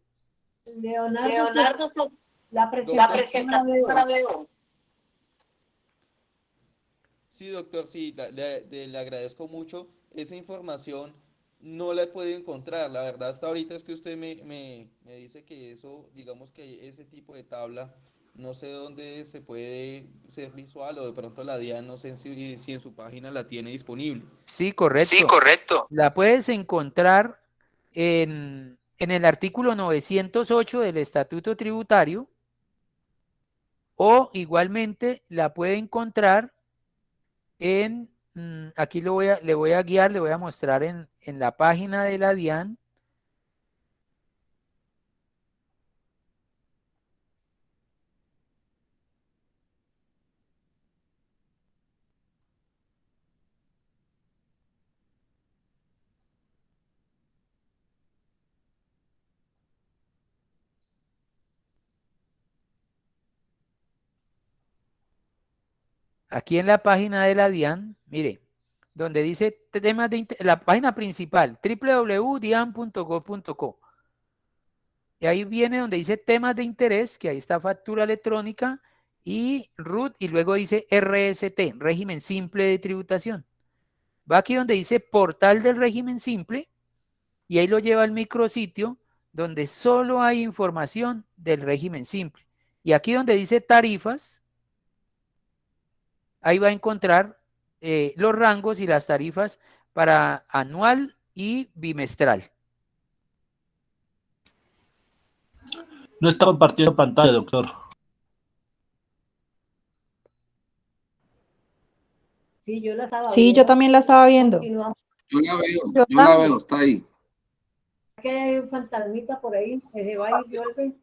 Leonardo, la presentación la veo. Sí, doctor, sí, le agradezco mucho. Esa información no la he podido encontrar. La verdad, hasta ahorita es que usted me dice que eso, digamos que ese tipo de tabla, no sé dónde se puede ser visual o de pronto la DIAN, no sé si en su página la tiene disponible. Sí, correcto. La puedes encontrar en el artículo 908 del Estatuto Tributario, o igualmente la puede encontrar aquí le voy a guiar, le voy a mostrar en la página de la DIAN. Aquí en la página de la DIAN, mire, donde dice temas de la página principal, www.dian.gov.co. Y ahí viene donde dice temas de interés, que ahí está factura electrónica y RUT, y luego dice RST, régimen simple de tributación. Va aquí donde dice portal del régimen simple, y ahí lo lleva al micrositio donde solo hay información del régimen simple. Y aquí donde dice tarifas, ahí va a encontrar los rangos y las tarifas para anual y bimestral. No está compartiendo pantalla, doctor. Sí, yo la estaba Sí, yo viendo. también la estaba viendo. Continuamos. Yo la veo, está ahí. Que hay un fantasmita por ahí que se va y vuelve.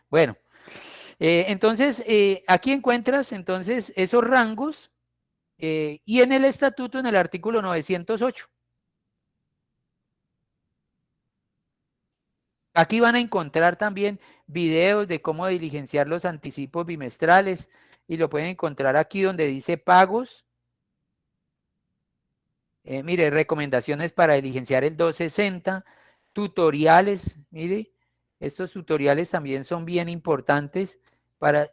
Bueno, entonces aquí encuentras entonces esos rangos y en el estatuto, en el artículo 908. Aquí van a encontrar también videos de cómo diligenciar los anticipos bimestrales, y lo pueden encontrar aquí donde dice pagos. Mire, recomendaciones para diligenciar el 260, tutoriales, mire, estos tutoriales también son bien importantes para,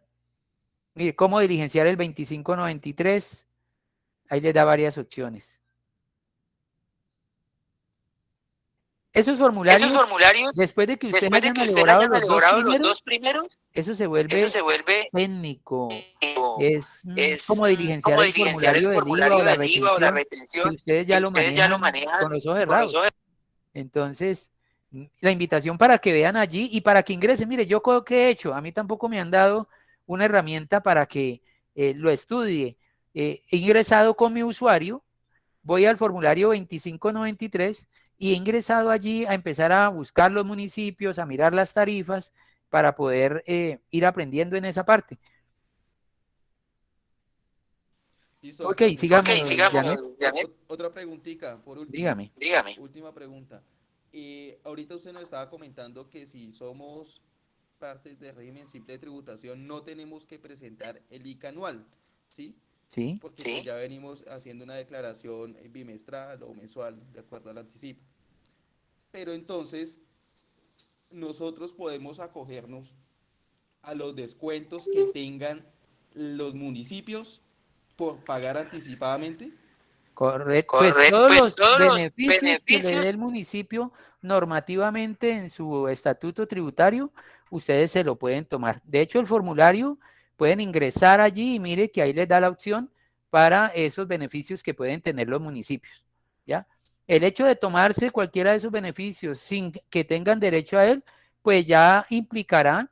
mire, cómo diligenciar el 2593, ahí les da varias opciones. Esos formularios, después de que ustedes hayan elaborado los dos primeros, eso se vuelve técnico. Es como diligenciar el formulario del IVA o la retención, que ustedes ya lo manejan con los ojos cerrados. Entonces, la invitación para que vean allí y para que ingresen. Mire, yo ¿qué he hecho? A mí tampoco me han dado una herramienta para que lo estudie. He ingresado con mi usuario, voy al formulario 2593 y he ingresado allí a empezar a buscar los municipios, a mirar las tarifas para poder ir aprendiendo en esa parte. Listo, Ok, doctor, sigamos, Janet. Janet. Otra preguntita, por último. Dígame. Última pregunta. Ahorita usted nos estaba comentando que si somos parte del régimen simple de tributación, no tenemos que presentar el ICA anual, ¿sí? Sí. Porque pues, ya venimos haciendo una declaración bimestral o mensual, de acuerdo al anticipo. Pero entonces, nosotros podemos acogernos a los descuentos que tengan los municipios por pagar anticipadamente. Correcto, pues todos los beneficios que le dé el municipio normativamente en su estatuto tributario, ustedes se lo pueden tomar. De hecho, el formulario pueden ingresar allí y mire que ahí les da la opción para esos beneficios que pueden tener los municipios, ¿ya? El hecho de tomarse cualquiera de esos beneficios sin que tengan derecho a él, pues ya implicará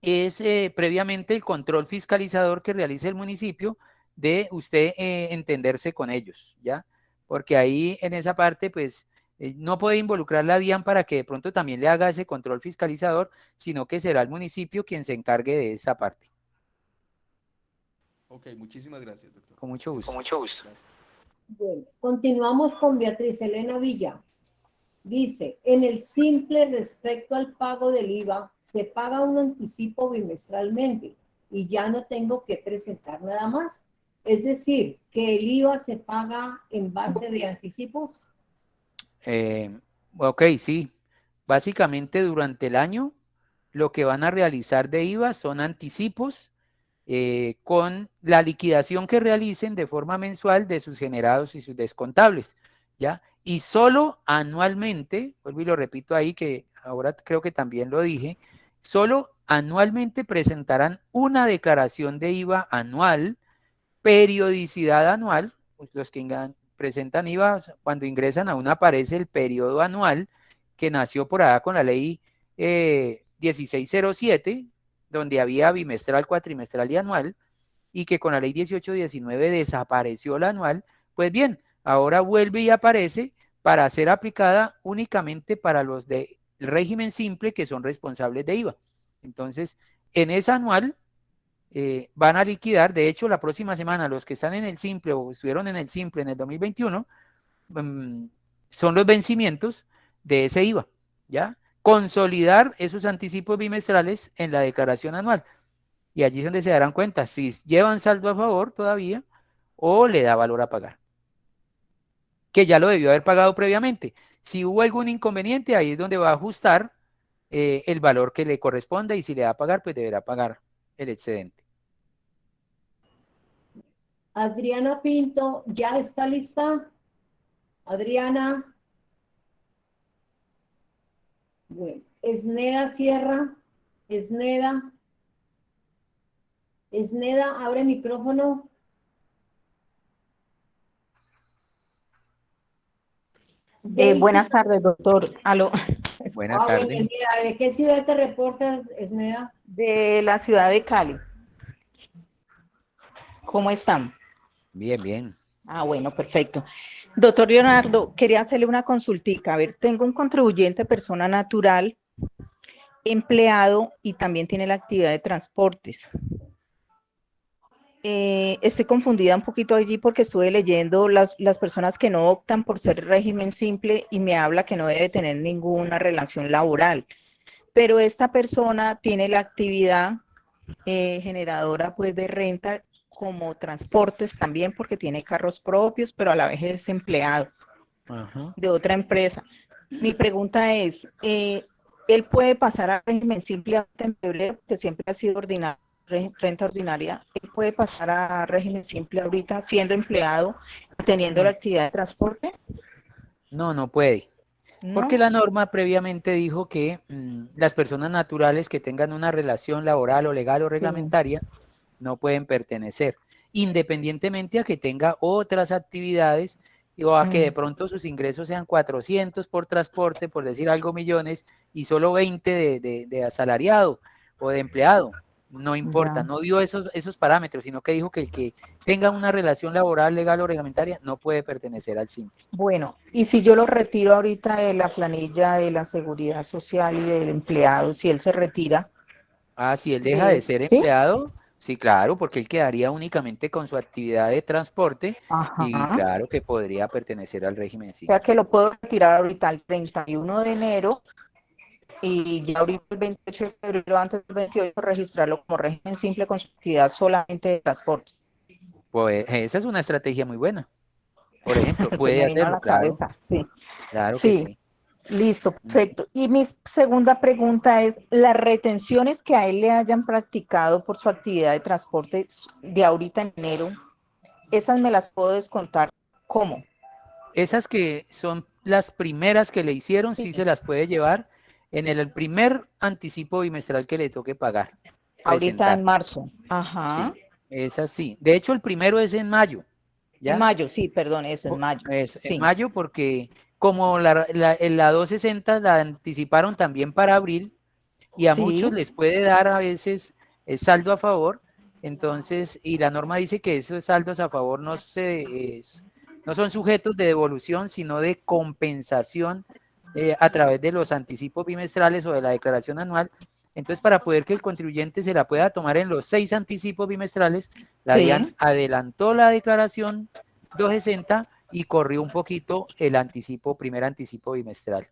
previamente el control fiscalizador que realice el municipio de usted entenderse con ellos, ¿ya? Porque ahí en esa parte, pues, no puede involucrar la DIAN para que de pronto también le haga ese control fiscalizador, sino que será el municipio quien se encargue de esa parte. Ok, muchísimas gracias, doctor. Con mucho gusto. Gracias. Bueno, continuamos con Beatriz Elena Villa. Dice, en el simple respecto al pago del IVA, se paga un anticipo bimestralmente y ya no tengo que presentar nada más. Es decir, que el IVA se paga en base de anticipos. Ok, sí. Básicamente durante el año lo que van a realizar de IVA son anticipos con la liquidación que realicen de forma mensual de sus generados y sus descontables, ¿ya? Y solo anualmente, vuelvo y lo repito ahí, que ahora creo que también lo dije, solo anualmente presentarán una declaración de IVA anual, periodicidad anual, pues los que presentan IVA, cuando ingresan aún aparece el periodo anual, que nació por allá con la ley 1607, donde había bimestral, cuatrimestral y anual, y que con la ley 1819 desapareció la anual. Pues bien, ahora vuelve y aparece para ser aplicada únicamente para los del régimen simple que son responsables de IVA. Entonces, en esa anual van a liquidar, de hecho, la próxima semana los que están en el simple o estuvieron en el simple en el 2021, son los vencimientos de ese IVA, ¿ya? Consolidar esos anticipos bimestrales en la declaración anual. Y allí es donde se darán cuenta si llevan saldo a favor todavía o le da valor a pagar. Que ya lo debió haber pagado previamente. Si hubo algún inconveniente, ahí es donde va a ajustar el valor que le corresponde y si le da a pagar, pues deberá pagar el excedente. Adriana Pinto, ¿ya está lista? Adriana. Bueno, Esneda Sierra. Esneda. Esneda, abre micrófono. Buenas tardes, doctor. Aló. Buenas tardes. Bienvenida. ¿De qué ciudad te reportas, Esneda? De la ciudad de Cali. ¿Cómo están? Bien, bien. Ah, bueno, perfecto. Doctor Leonardo, quería hacerle una consultica. A ver, tengo un contribuyente, persona natural, empleado y también tiene la actividad de transportes. Estoy confundida un poquito allí porque estuve leyendo las personas que no optan por ser régimen simple y me habla que no debe tener ninguna relación laboral. Pero esta persona tiene la actividad generadora pues de renta como transportes también porque tiene carros propios, pero a la vez es empleado de otra empresa. Mi pregunta es, ¿él puede pasar a régimen simple en febrero, que siempre ha sido renta ordinaria? ¿Él puede pasar a régimen simple ahorita siendo empleado, teniendo la actividad de transporte? No, no puede. Porque la norma previamente dijo que las personas naturales que tengan una relación laboral o legal o reglamentaria no pueden pertenecer, independientemente a que tenga otras actividades o a que de pronto sus ingresos sean 400 por transporte, por decir algo, millones, y solo 20 de asalariado o de empleado. No importa, no dio esos parámetros, sino que dijo que el que tenga una relación laboral, legal o reglamentaria no puede pertenecer al simple. Bueno, y si yo lo retiro ahorita de la planilla de la seguridad social y del empleado, si él se retira. Ah, si él deja de ser ¿sí? empleado, sí, claro, porque él quedaría únicamente con su actividad de transporte y claro que podría pertenecer al régimen simple. O sea que lo puedo retirar ahorita el 31 de enero y ya ahorita el 28 de febrero, antes del 28, registrarlo como régimen simple con su actividad solamente de transporte. Pues esa es una estrategia muy buena. Por ejemplo, Se puede me vino a hacerlo, la claro. cabeza, sí. Claro que sí. Listo, perfecto. Y mi segunda pregunta es, las retenciones que a él le hayan practicado por su actividad de transporte de ahorita en enero, ¿esas me las puedo descontar? ¿Cómo? Esas que son las primeras que le hicieron, sí se las puede llevar en el primer anticipo bimestral que le toque pagar. Ahorita en marzo. Ajá. Sí, es así. De hecho, el primero es en mayo. ¿Ya? En mayo, sí, perdón, eso, en mayo. En mayo porque como la 260 la anticiparon también para abril y a muchos les puede dar a veces saldo a favor, entonces, y la norma dice que esos saldos a favor no son sujetos de devolución, sino de compensación a través de los anticipos bimestrales o de la declaración anual. Entonces, para poder que el contribuyente se la pueda tomar en los 6 anticipos bimestrales, la DIAN adelantó la declaración 260 y corrió un poquito el anticipo, primer anticipo bimestral.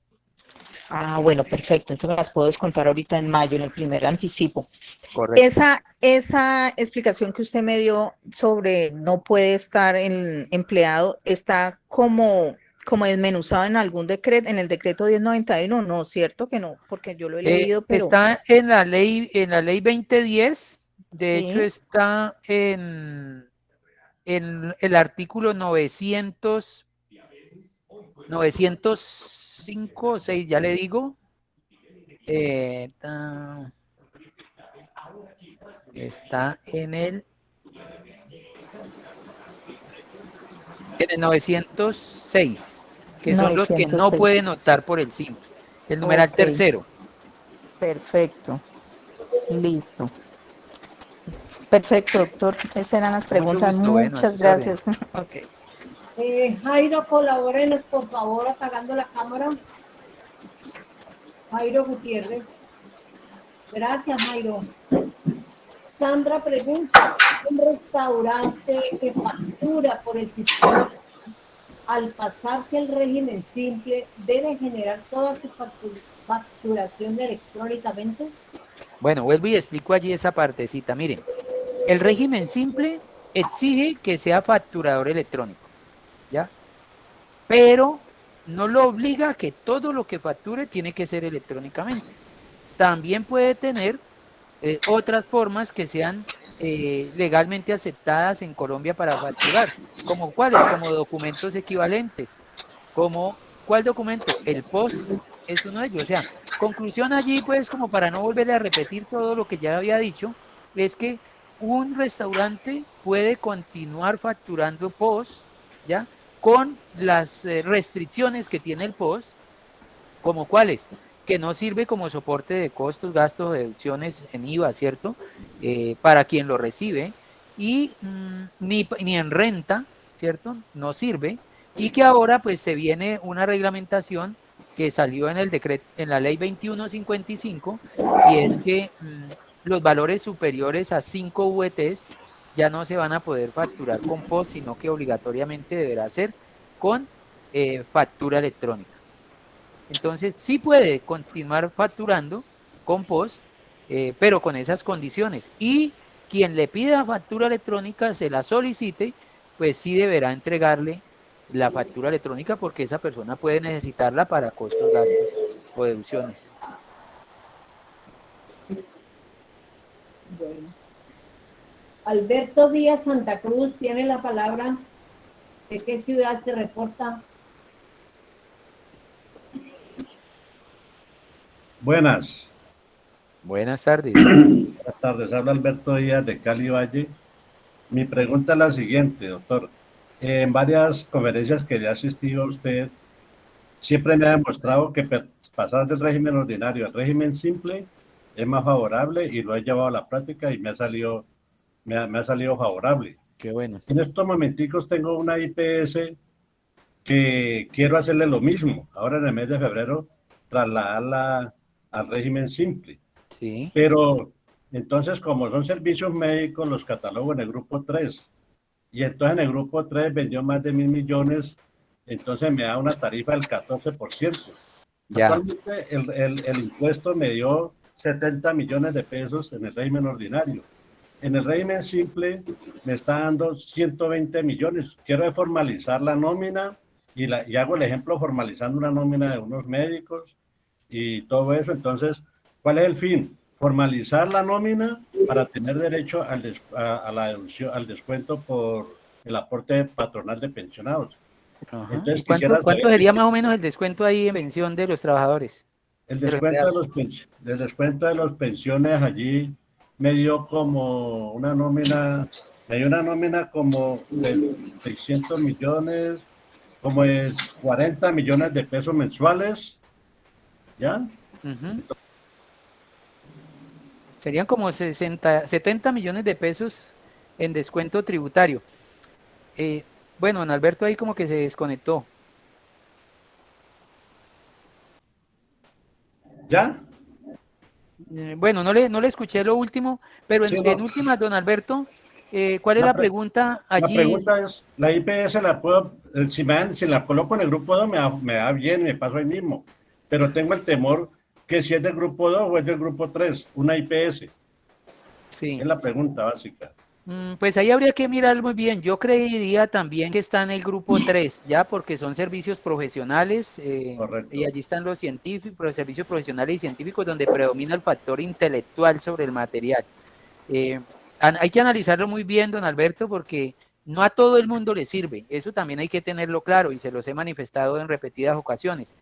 Ah, bueno, perfecto. Entonces me las puedo descontar ahorita en mayo, en el primer anticipo. Correcto. Esa explicación que usted me dio sobre no puede estar empleado, ¿está como desmenuzado en algún decreto, en el decreto 1091? No, ¿cierto que no? Porque yo lo he leído, pero Está en la ley 2010, de hecho sí, está en el artículo 905 o 6, ya le digo. Está en el 906, que son los que no 906. pueden optar por el simple. El numeral Ok, tercero. perfecto. Listo. Perfecto, doctor. Esas eran las Con mucho preguntas. gusto, bueno, a Muchas sus órdenes. gracias. Ok. Jairo, colabórenos por favor apagando la cámara. Jairo Gutiérrez. Gracias, Jairo. Sandra pregunta, ¿un restaurante que factura por el sistema al pasarse al régimen simple debe generar toda su facturación electrónicamente? Bueno, vuelvo y explico allí esa partecita. Miren, el régimen simple exige que sea facturador electrónico, ¿ya? Pero no lo obliga a que todo lo que facture tiene que ser electrónicamente. También puede tener otras formas que sean legalmente aceptadas en Colombia para facturar, como cuáles, como documentos equivalentes, como ¿cuál documento? El POS es uno de ellos. O sea, conclusión allí, pues, como para no volverle a repetir todo lo que ya había dicho, es que un restaurante puede continuar facturando POS, ¿ya? Con las restricciones que tiene el POS, como cuáles, que no sirve como soporte de costos, gastos, deducciones en IVA, ¿cierto? Para quien lo recibe, y ni en renta, ¿cierto? No sirve, y que ahora pues se viene una reglamentación que salió en el decreto, en la ley 2155, y es que los valores superiores a 5 VTs ya no se van a poder facturar con POS, sino que obligatoriamente deberá ser con factura electrónica. Entonces, sí puede continuar facturando con POS, pero con esas condiciones. Y quien le pida factura electrónica, se la solicite, pues sí deberá entregarle la factura electrónica porque esa persona puede necesitarla para costos, gastos o deducciones. Bueno. Alberto Díaz Santa Cruz tiene la palabra. ¿De qué ciudad se reporta? Buenas. Buenas tardes. Buenas tardes. Habla Alberto Díaz de Cali Valle. Mi pregunta es la siguiente, doctor. En varias conferencias que le ha asistido a usted, siempre me ha demostrado que pasar del régimen ordinario al régimen simple es más favorable y lo he llevado a la práctica y me ha salido favorable. Qué bueno. En estos momenticos tengo una IPS que quiero hacerle lo mismo. Ahora en el mes de febrero, trasladarla al régimen simple. Sí. Pero entonces, como son servicios médicos, los catalogo en el grupo 3. Y entonces en el grupo 3 vendió más de 1.000 millones, entonces me da una tarifa del 14%. Ya. Actualmente el impuesto me dio 70 millones de pesos en el régimen ordinario. En el régimen simple me está dando 120 millones. Quiero formalizar la nómina y hago el ejemplo formalizando una nómina de unos médicos y todo eso. Entonces, ¿cuál es el fin? Formalizar la nómina para tener derecho a la deducción, al descuento por el aporte patronal de pensionados. Ajá. Entonces, ¿Y cuánto saber sería más o menos el descuento ahí en pensión de los trabajadores? el De los descuento empleados. el descuento de las pensiones allí me dio como una nómina, me dio una nómina como de 600 millones, como es 40 millones de pesos mensuales, ¿ya? Serían como 70 millones de pesos en descuento tributario. Bueno, don Alberto ahí como que se desconectó. ¿Ya? Bueno, no le escuché lo último, pero Sí, en no. últimas, don Alberto, ¿Cuál es La la pre- pregunta La allí? pregunta es, ¿la IPS la puedo, si la coloco en el grupo 2 me da bien, me paso ahí mismo, pero tengo el temor que si es del grupo 2 o es del grupo 3, una IPS, Sí. es la pregunta básica. Pues ahí habría que mirar muy bien. Yo creería también que está en el grupo 3, ya, porque son servicios profesionales y Correcto. allí están los científicos, los servicios profesionales y científicos donde predomina el factor intelectual sobre el material. Hay que analizarlo muy bien, don Alberto, porque no a todo el mundo le sirve. Eso también hay que tenerlo claro y se los he manifestado en repetidas ocasiones.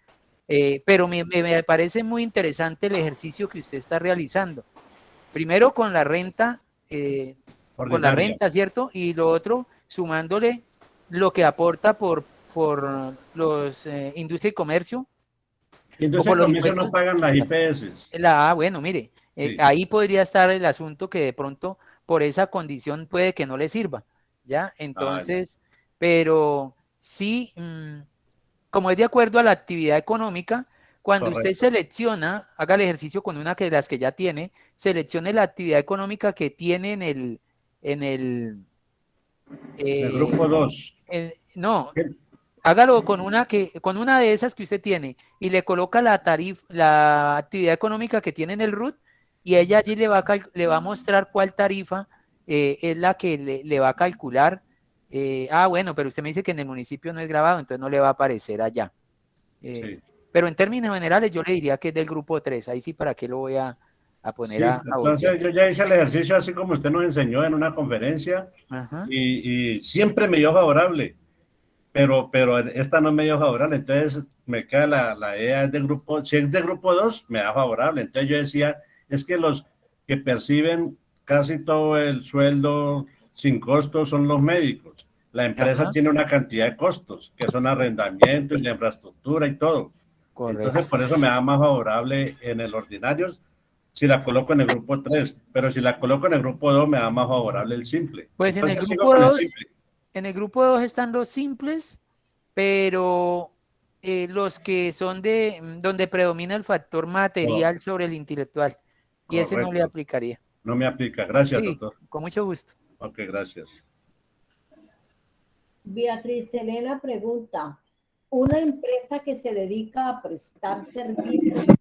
Pero me parece muy interesante el ejercicio que usted está realizando. Primero con la renta, Ordinaria. ¿cierto? Y lo otro, sumándole lo que aporta por los industria y comercio o Industria por y los comercio no impuestos. pagan las IPS. Bueno, mire, Sí. ahí podría estar el asunto que de pronto por esa condición puede que no le sirva, ¿ya? Entonces, pero sí, como es de acuerdo a la actividad económica, cuando usted Correcto. selecciona, haga el ejercicio con una de las que ya tiene, seleccione la actividad económica que tiene en el, El eh, grupo 2. no, hágalo con una de esas que usted tiene y le coloca la actividad económica que tiene en el RUT y ella allí le va a mostrar cuál tarifa es la que le va a calcular. Bueno, pero usted me dice que en el municipio no es grabado, entonces no le va a aparecer allá. Sí. Pero en términos generales yo le diría que es del grupo 3, ahí sí para qué lo voy a poner Sí, a voltear. entonces yo ya hice el ejercicio así como usted nos enseñó en una conferencia Ajá. y siempre me dio favorable, pero esta no me dio favorable, entonces me queda la idea del grupo, si es del grupo 2 me da favorable, entonces yo decía, es que los que perciben casi todo el sueldo sin costos son los médicos, la empresa Ajá, tiene una cantidad de costos, que son arrendamiento y la infraestructura y todo, entonces correcto. por eso me da más favorable en el ordinario si la coloco en el grupo 3, pero si la coloco en el grupo 2 me da más favorable el simple. Pues Entonces sigo con el simple. en el grupo 2 están los simples, pero los que son donde predomina el factor Oh, material sobre el intelectual, y ese no le correcto. aplicaría. No me aplica. Gracias, Sí, doctor. con mucho gusto. Ok, gracias. Beatriz Elena pregunta, ¿una empresa que se dedica a prestar servicios de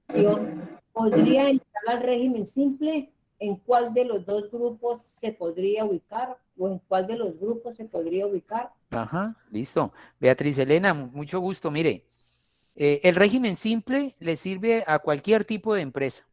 gestión podría entrar al régimen simple? ¿En cuál de los dos grupos se podría ubicar o en cuál de los grupos se podría ubicar? Ajá, listo. Beatriz Elena, mucho gusto. Mire, el régimen simple le sirve a cualquier tipo de empresa.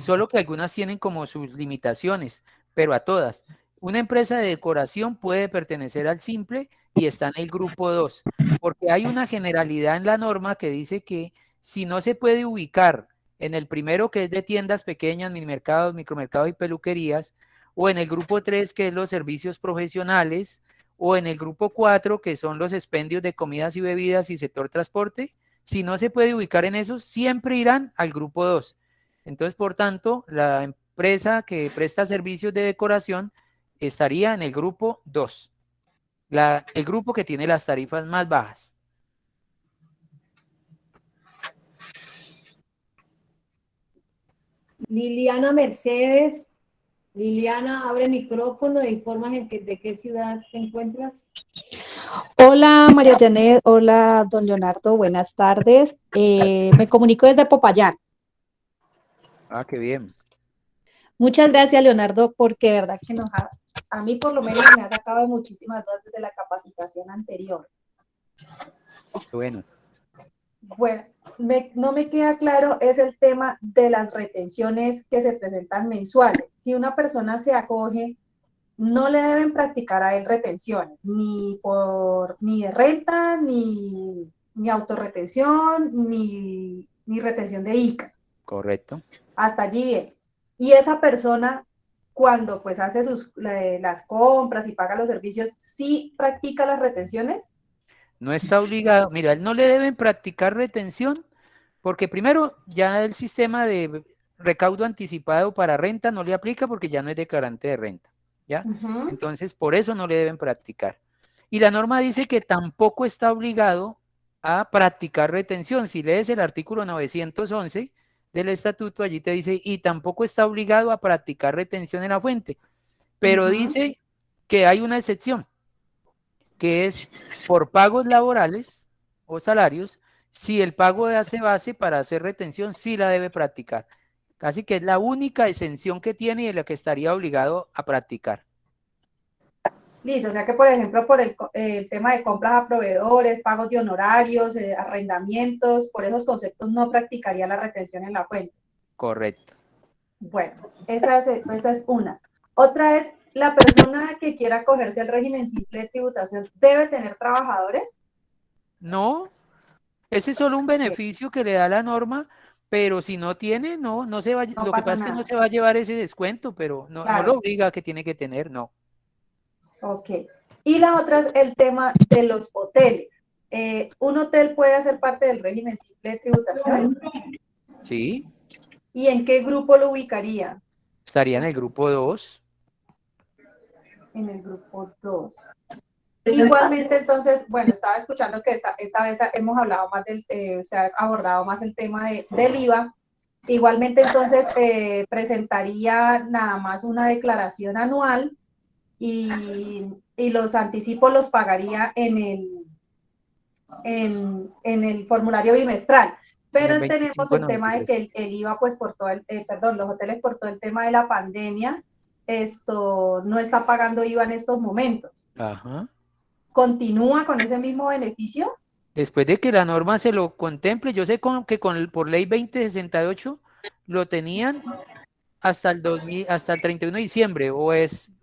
Solo que algunas tienen como sus limitaciones, pero a todas. Una empresa de decoración puede pertenecer al simple y está en el grupo 2, porque hay una generalidad en la norma que dice que si no se puede ubicar en el primero, que es de tiendas pequeñas, mini mercados, micromercados y peluquerías, o en el grupo 3, que es los servicios profesionales, o en el grupo 4, que son los expendios de comidas y bebidas y sector transporte, si no se puede ubicar en esos, siempre irán al grupo 2. Entonces, por tanto, la empresa que presta servicios de decoración estaría en el grupo 2, el grupo que tiene las tarifas más bajas. Liliana Mercedes. Liliana, abre micrófono e informa de qué ciudad te encuentras. Hola María Janet, hola don Leonardo, buenas tardes. Me comunico desde Popayán. Qué bien. Muchas gracias Leonardo, porque de verdad que a mí por lo menos me ha sacado de muchísimas dudas desde la capacitación anterior. Bueno. Bueno, no me queda claro es el tema de las retenciones que se presentan mensuales. Si una persona se acoge, no le deben practicar a él retenciones, ni de renta, ni autorretención, ni retención de ICA. Correcto. Hasta allí bien. Y esa persona, cuando pues hace las compras y paga los servicios, ¿sí practica las retenciones? No está obligado. Mira, no le deben practicar retención porque primero ya el sistema de recaudo anticipado para renta no le aplica porque ya no es declarante de renta, ¿ya? Entonces, por eso no le deben practicar. Y la norma dice que tampoco está obligado a practicar retención. Si lees el artículo 911 del estatuto, allí te dice, y tampoco está obligado a practicar retención en la fuente. pero dice que hay una excepción, que es por pagos laborales o salarios, si el pago hace base para hacer retención, sí la debe practicar. Casi que es la única exención que tiene y de la que estaría obligado a practicar. Listo, o sea que, por ejemplo, por el tema de compras a proveedores, pagos de honorarios, arrendamientos, por esos conceptos no practicaría la retención en la fuente. Correcto. Bueno, esa es una. Otra es, la persona que quiera acogerse al régimen simple de tributación, ¿debe tener trabajadores? No, ese es solo un beneficio que le da la norma, pero si no tiene, no se va, No lo que pasa pasa es que no nada. se va a llevar ese descuento, pero no lo Claro. obliga a que tiene que tener, no. Ok. Y la otra es el tema de los hoteles. ¿Un hotel puede hacer parte del régimen simple de tributación? Sí, ¿Y en qué grupo lo ubicaría? estaría en el grupo 2. En el grupo 2. Igualmente, entonces, bueno, estaba escuchando que esta vez hemos hablado más se ha abordado más el tema del IVA. Igualmente, entonces, presentaría nada más una declaración anual y los anticipos los pagaría en el formulario bimestral. Pero En el tenemos el tema de 25.93. que el IVA, pues por todo los hoteles por todo el tema de la pandemia, esto no está pagando IVA en estos momentos. Ajá. ¿Continúa con ese mismo beneficio? Después de que la norma se lo contemple, yo sé que por ley 2068 lo tenían hasta el 2000, hasta el 31 de diciembre,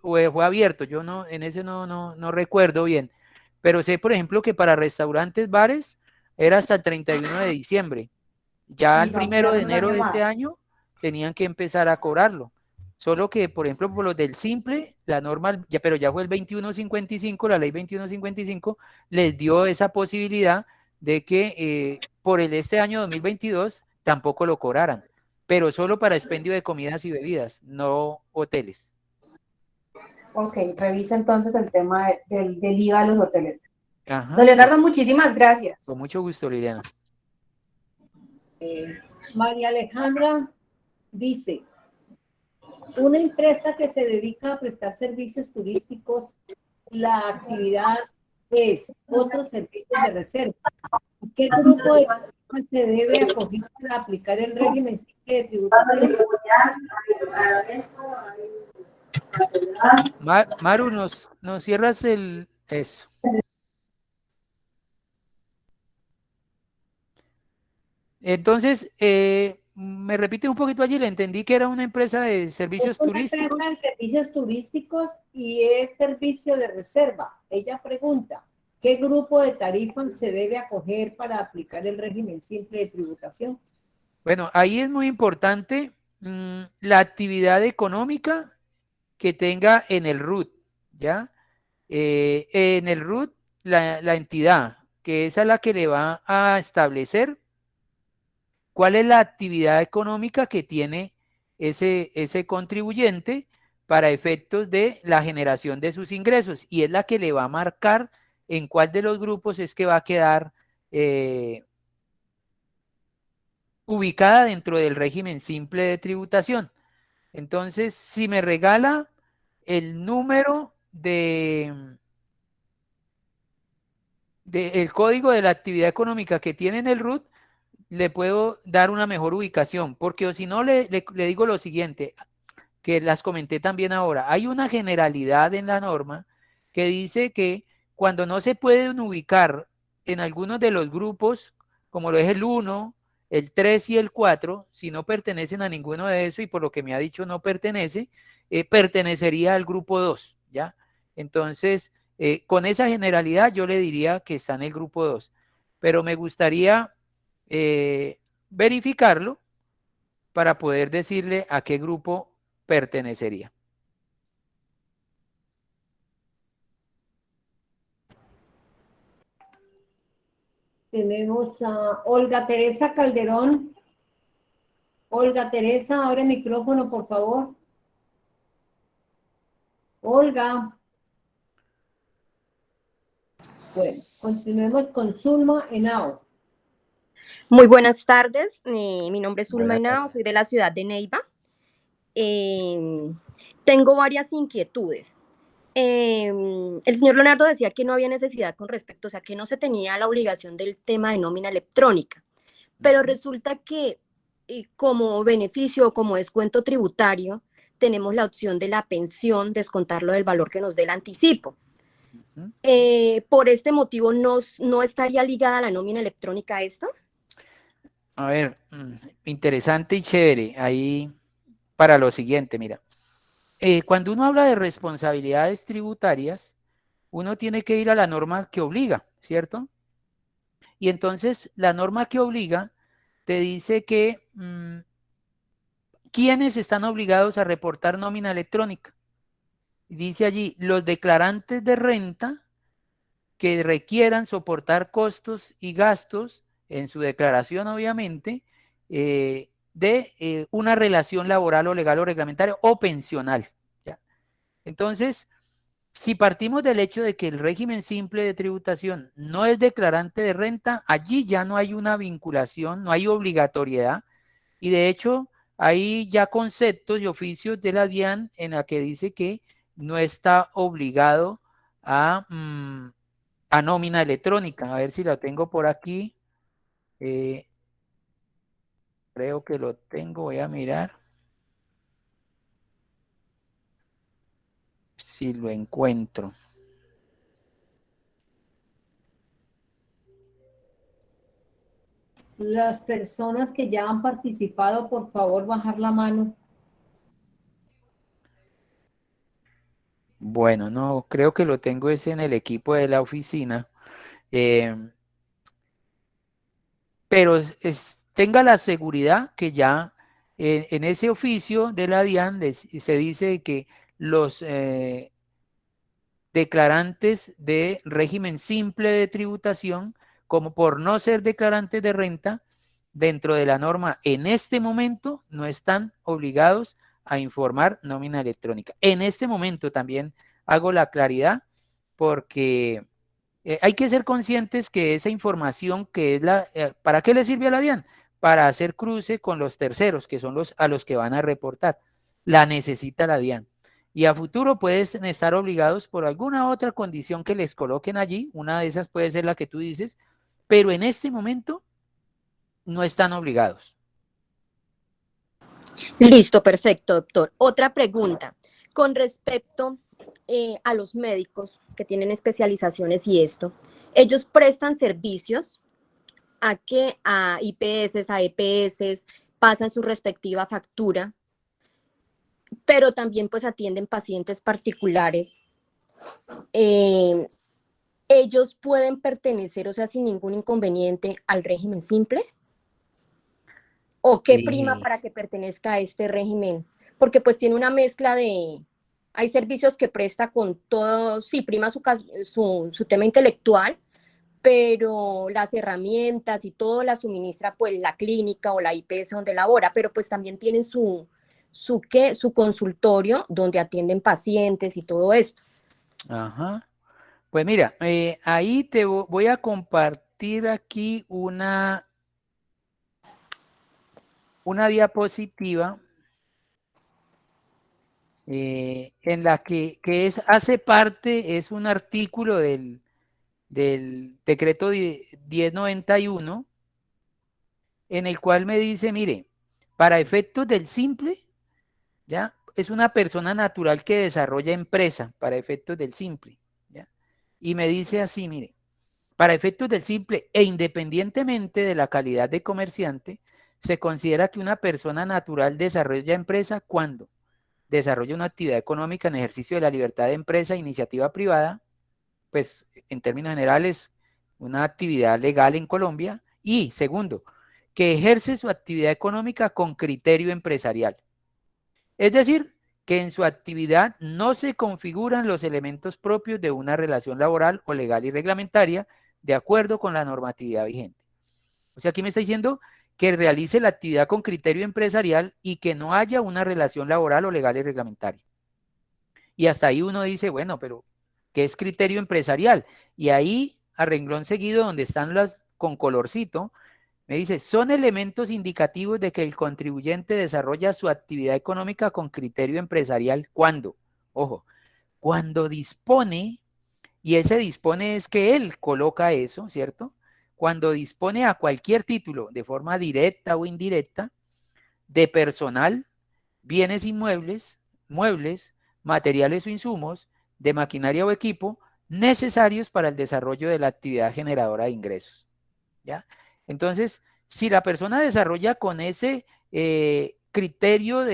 fue abierto, yo no, en ese no recuerdo bien, pero sé, por ejemplo, que para restaurantes, bares, era hasta el 31 de diciembre. Ya Y el no 1 de ampliaron un enero año de este más. año tenían que empezar a cobrarlo. Solo que, por ejemplo, por los del simple, la norma, pero ya fue el 2155, la ley 2155, les dio esa posibilidad de que por este año 2022 tampoco lo cobraran, pero solo para expendio de comidas y bebidas, no hoteles. Ok, revisa entonces el tema del IVA de los hoteles. Ajá, Don Leonardo, muchísimas gracias. con mucho gusto, Liliana. María Alejandra dice, una empresa que se dedica a prestar servicios turísticos, la actividad es otros servicios de reserva. ¿Qué grupo de tarifas se debe acoger para aplicar el régimen simple de tributación? Maru, nos cierras eso. Entonces, me repite un poquito allí, le entendí que era una empresa de servicios Es una turísticos. empresa de servicios turísticos y es servicio de reserva. Ella pregunta, ¿qué grupo de tarifas se debe acoger para aplicar el régimen simple de tributación? Bueno, ahí es muy importante la actividad económica que tenga en el RUT, ¿ya? En el RUT, la entidad, que es a la que le va a establecer cuál es la actividad económica que tiene ese contribuyente para efectos de la generación de sus ingresos, y es la que le va a marcar en cuál de los grupos es que va a quedar ubicada dentro del régimen simple de tributación. Entonces, si me regala el número el código de la actividad económica que tiene en el RUT, le puedo dar una mejor ubicación, porque o si no le digo lo siguiente, que las comenté también ahora, hay una generalidad en la norma que dice que cuando no se pueden ubicar en algunos de los grupos, como lo es el 1, el 3 y el 4, si no pertenecen a ninguno de esos, y por lo que me ha dicho no pertenece, pertenecería al grupo 2, ¿ya? Entonces, con esa generalidad yo le diría que está en el grupo 2, pero me gustaría verificarlo para poder decirle a qué grupo pertenecería. Tenemos a Olga Teresa Calderón. Olga Teresa, abre el micrófono, por favor. Olga. Bueno, continuemos con Zulma Henao. Muy buenas tardes, mi nombre es Zulma Buenas Henao, tardes. soy de la ciudad de Neiva. tengo varias inquietudes. El señor Leonardo decía que no había necesidad con respecto, o sea, que no se tenía la obligación del tema de nómina electrónica, pero resulta que como beneficio o como descuento tributario tenemos la opción de la pensión, descontarlo del valor que nos dé el anticipo. Por este motivo, ¿no estaría ligada la nómina electrónica a esto? A ver, interesante y chévere. Ahí para lo siguiente, mira. Cuando uno habla de responsabilidades tributarias, uno tiene que ir a la norma que obliga, ¿cierto? Y entonces la norma que obliga te dice que ¿quiénes están obligados a reportar nómina electrónica? Dice allí, los declarantes de renta que requieran soportar costos y gastos en su declaración, obviamente, de una relación laboral o legal o reglamentaria o pensional. ¿Ya? Entonces, si partimos del hecho de que el régimen simple de tributación no es declarante de renta, allí ya no hay una vinculación, no hay obligatoriedad, y de hecho hay ya conceptos y oficios de la DIAN en la que dice que no está obligado a nómina electrónica. A ver si la tengo por aquí. Creo que lo tengo, voy a mirar. Si lo encuentro. Las personas que ya han participado, por favor, bajar la mano. Bueno, no, creo que lo tengo es en el equipo de la oficina. Pero tenga la seguridad que ya en ese oficio de la DIAN se dice que los declarantes de régimen simple de tributación, como por no ser declarantes de renta, dentro de la norma en este momento no están obligados a informar nómina electrónica. En este momento también hago la claridad porque hay que ser conscientes que esa información que es ¿para qué le sirve a la DIAN? Para hacer cruce con los terceros, que son a los que van a reportar. La necesita la DIAN. Y a futuro pueden estar obligados por alguna otra condición que les coloquen allí. Una de esas puede ser la que tú dices, pero en este momento no están obligados. Listo, perfecto, doctor. Otra pregunta. Con respecto a los médicos que tienen especializaciones y esto, ellos prestan servicios a IPS, a EPS, pasan su respectiva factura, pero también pues atienden pacientes particulares. ¿Ellos pueden pertenecer, o sea, sin ningún inconveniente, al régimen simple? ¿O qué prima para que pertenezca a este régimen? Porque pues tiene una mezcla de... Hay servicios que presta con todo, sí, prima su tema intelectual, pero las herramientas y todo las suministra pues la clínica o la IPS donde labora, pero pues también tienen su consultorio donde atienden pacientes y todo esto. Ajá. Pues mira, ahí te voy a compartir aquí una diapositiva en la que hace parte, es un artículo del decreto 1091, en el cual me dice, mire, para efectos del simple, ¿ya? Es una persona natural que desarrolla empresa, para efectos del simple, ¿ya? Y me dice así, mire, para efectos del simple e independientemente de la calidad de comerciante, se considera que una persona natural desarrolla empresa cuando desarrolla una actividad económica en ejercicio de la libertad de empresa e iniciativa privada, pues en términos generales, una actividad legal en Colombia, y segundo, que ejerce su actividad económica con criterio empresarial. Es decir, que en su actividad no se configuran los elementos propios de una relación laboral o legal y reglamentaria de acuerdo con la normatividad vigente. O sea, aquí me está diciendo que realice la actividad con criterio empresarial y que no haya una relación laboral o legal y reglamentaria. Y hasta ahí uno dice, bueno, pero ¿qué es criterio empresarial? Y ahí, a renglón seguido, donde están las con colorcito, Me dice, son elementos indicativos de que el contribuyente desarrolla su actividad económica con criterio empresarial. ¿Cuándo? Ojo, cuando dispone, y ese dispone es que él coloca eso, ¿cierto? Cuando dispone a cualquier título, de forma directa o indirecta, de personal, bienes inmuebles, muebles, materiales o insumos, de maquinaria o equipo, necesarios para el desarrollo de la actividad generadora de ingresos, ¿ya? Entonces, si la persona desarrolla con ese criterio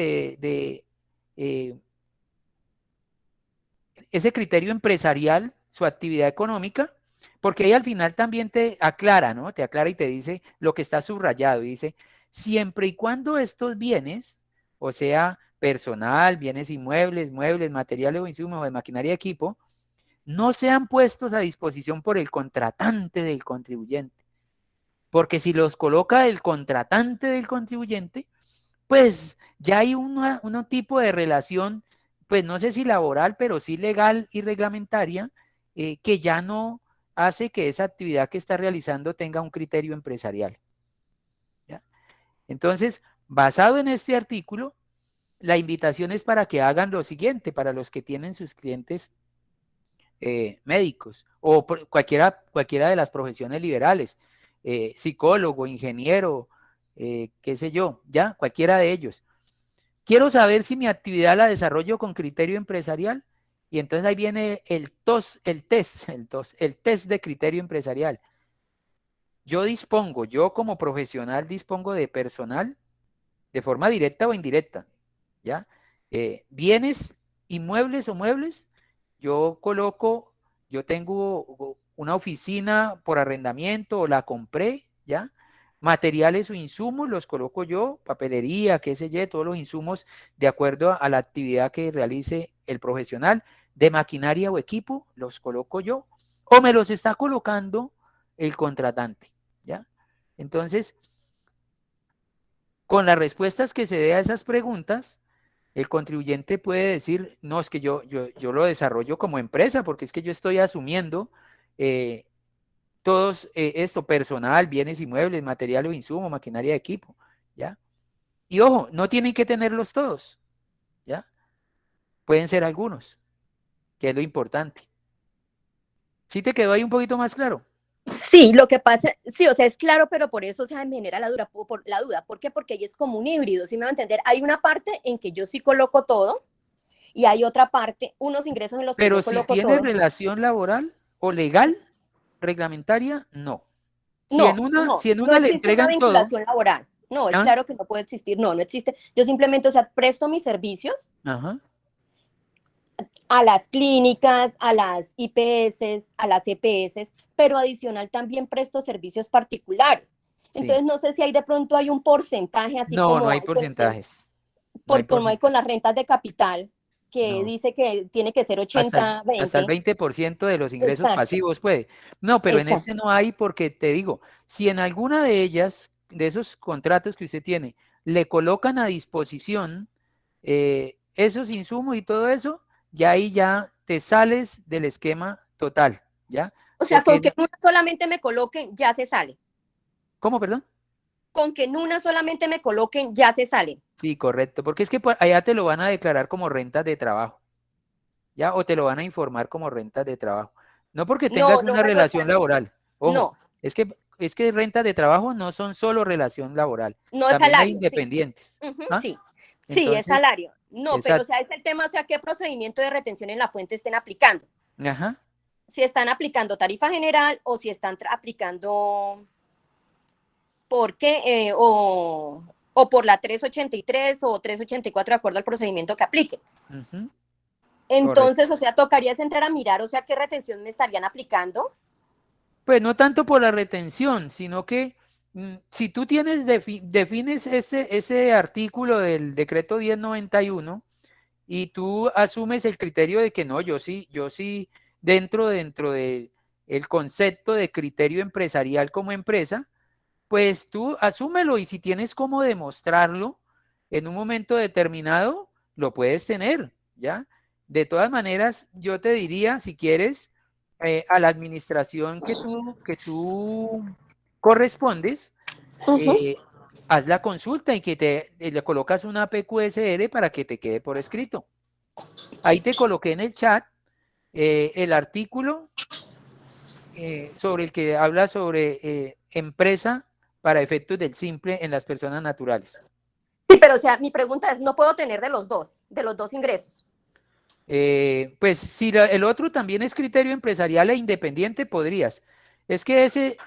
ese criterio empresarial, su actividad económica, porque ahí al final también te aclara, ¿no? Te aclara y te dice lo que está subrayado, y dice, siempre y cuando estos bienes, o sea, personal, bienes inmuebles, muebles, materiales o insumos de maquinaria y equipo, no sean puestos a disposición por el contratante del contribuyente. Porque si los coloca el contratante del contribuyente, pues ya hay un tipo de relación, pues no sé si laboral, pero sí legal y reglamentaria, que ya no hace que esa actividad que está realizando tenga un criterio empresarial, ¿ya? Entonces, basado en este artículo, la invitación es para que hagan lo siguiente, para los que tienen sus clientes médicos o cualquiera de las profesiones liberales, psicólogo, ingeniero, qué sé yo, ya, cualquiera de ellos. Quiero saber si mi actividad la desarrollo con criterio empresarial, y entonces ahí viene el test de criterio empresarial. Yo como profesional dispongo de personal de forma directa o indirecta, ¿ya? Bienes inmuebles o muebles, yo tengo una oficina por arrendamiento o la compré, ¿ya? Materiales o insumos los coloco yo, papelería, qué sé yo, todos los insumos de acuerdo a la actividad que realice el profesional. De maquinaria o equipo los coloco yo, o me los está colocando el contratante, ¿ya? Entonces, con las respuestas que se dé a esas preguntas, el contribuyente puede decir, no, es que yo lo desarrollo como empresa, porque es que yo estoy asumiendo todos esto, personal, bienes inmuebles, material o insumo, maquinaria de equipo, ¿ya? Y ojo, no tienen que tenerlos todos, ¿ya? Pueden ser algunos, que es lo importante. ¿Sí te quedó ahí un poquito más claro? Sí, lo que pasa, sí, o sea, es claro, pero por eso, o sea, me genera la duda. ¿Por qué? Porque ahí es como un híbrido, ¿sí me va a entender? Hay una parte en que yo sí coloco todo y hay otra parte, unos ingresos en los que Pero yo si coloco tiene todo. relación laboral o legal, reglamentaria, no. Si No, en una no le existe una entregan todo, vinculación laboral. No, es ¿ah? claro que no puede existir, no existe. Yo simplemente, o sea, presto mis servicios Ajá. a las clínicas, a las IPS, a las EPS, pero adicional también presto servicios particulares. Sí. Entonces, no sé si hay de pronto hay un porcentaje, así No, no como hay hay, por ejemplo, porcentajes. No hay como hay con porcentajes. las rentas de capital, que No. dice que tiene que ser Hasta el 80-20. 20% de los ingresos Exacto, pasivos puede. No, pero en exacto. este no hay, porque te digo, si en alguna de ellas, de esos contratos que usted tiene, le colocan a disposición esos insumos y todo eso, ya ahí ya te sales del esquema total, ¿ya? O sea, con Porque, que en una solamente me coloquen, ya se sale. ¿cómo, perdón? Con que en una solamente me coloquen, ya se salen. Sí, correcto, porque es que allá te lo van a declarar como rentas de trabajo, ¿ya? O te lo van a informar como rentas de trabajo. No porque No, tengas no una me lo relación están. laboral. Ojo, No, es que rentas de trabajo no son solo relación laboral, no es también hay salario, sí. independientes. ¿Ah? Sí, sí, es Entonces, salario. No, pero o exacto. sea, es el tema, o sea, qué procedimiento de retención en la fuente estén aplicando. Ajá. Si están aplicando tarifa general o si están aplicando o por la 383 o 384 de acuerdo al procedimiento que apliquen. Ujú. Correcto. Entonces, o sea, tocaría entrar a mirar, o sea, qué retención me estarían aplicando. Pues no tanto por la retención, sino que si tú defines ese artículo del decreto 1091 y tú asumes el criterio de que no, yo sí, dentro del concepto de criterio empresarial como empresa, pues tú asúmelo, y si tienes cómo demostrarlo en un momento determinado, lo puedes tener, ¿ya? De todas maneras, yo te diría, si quieres, a la administración que tú correspondes, haz la consulta y que le colocas una PQSR para que te quede por escrito. Ahí te coloqué en el chat el artículo sobre el que habla sobre empresa para efectos del simple en las personas naturales. Sí, pero o sea, mi pregunta es, ¿no puedo tener de los dos ingresos? Pues si el otro también es criterio empresarial e independiente, podrías. Es que ese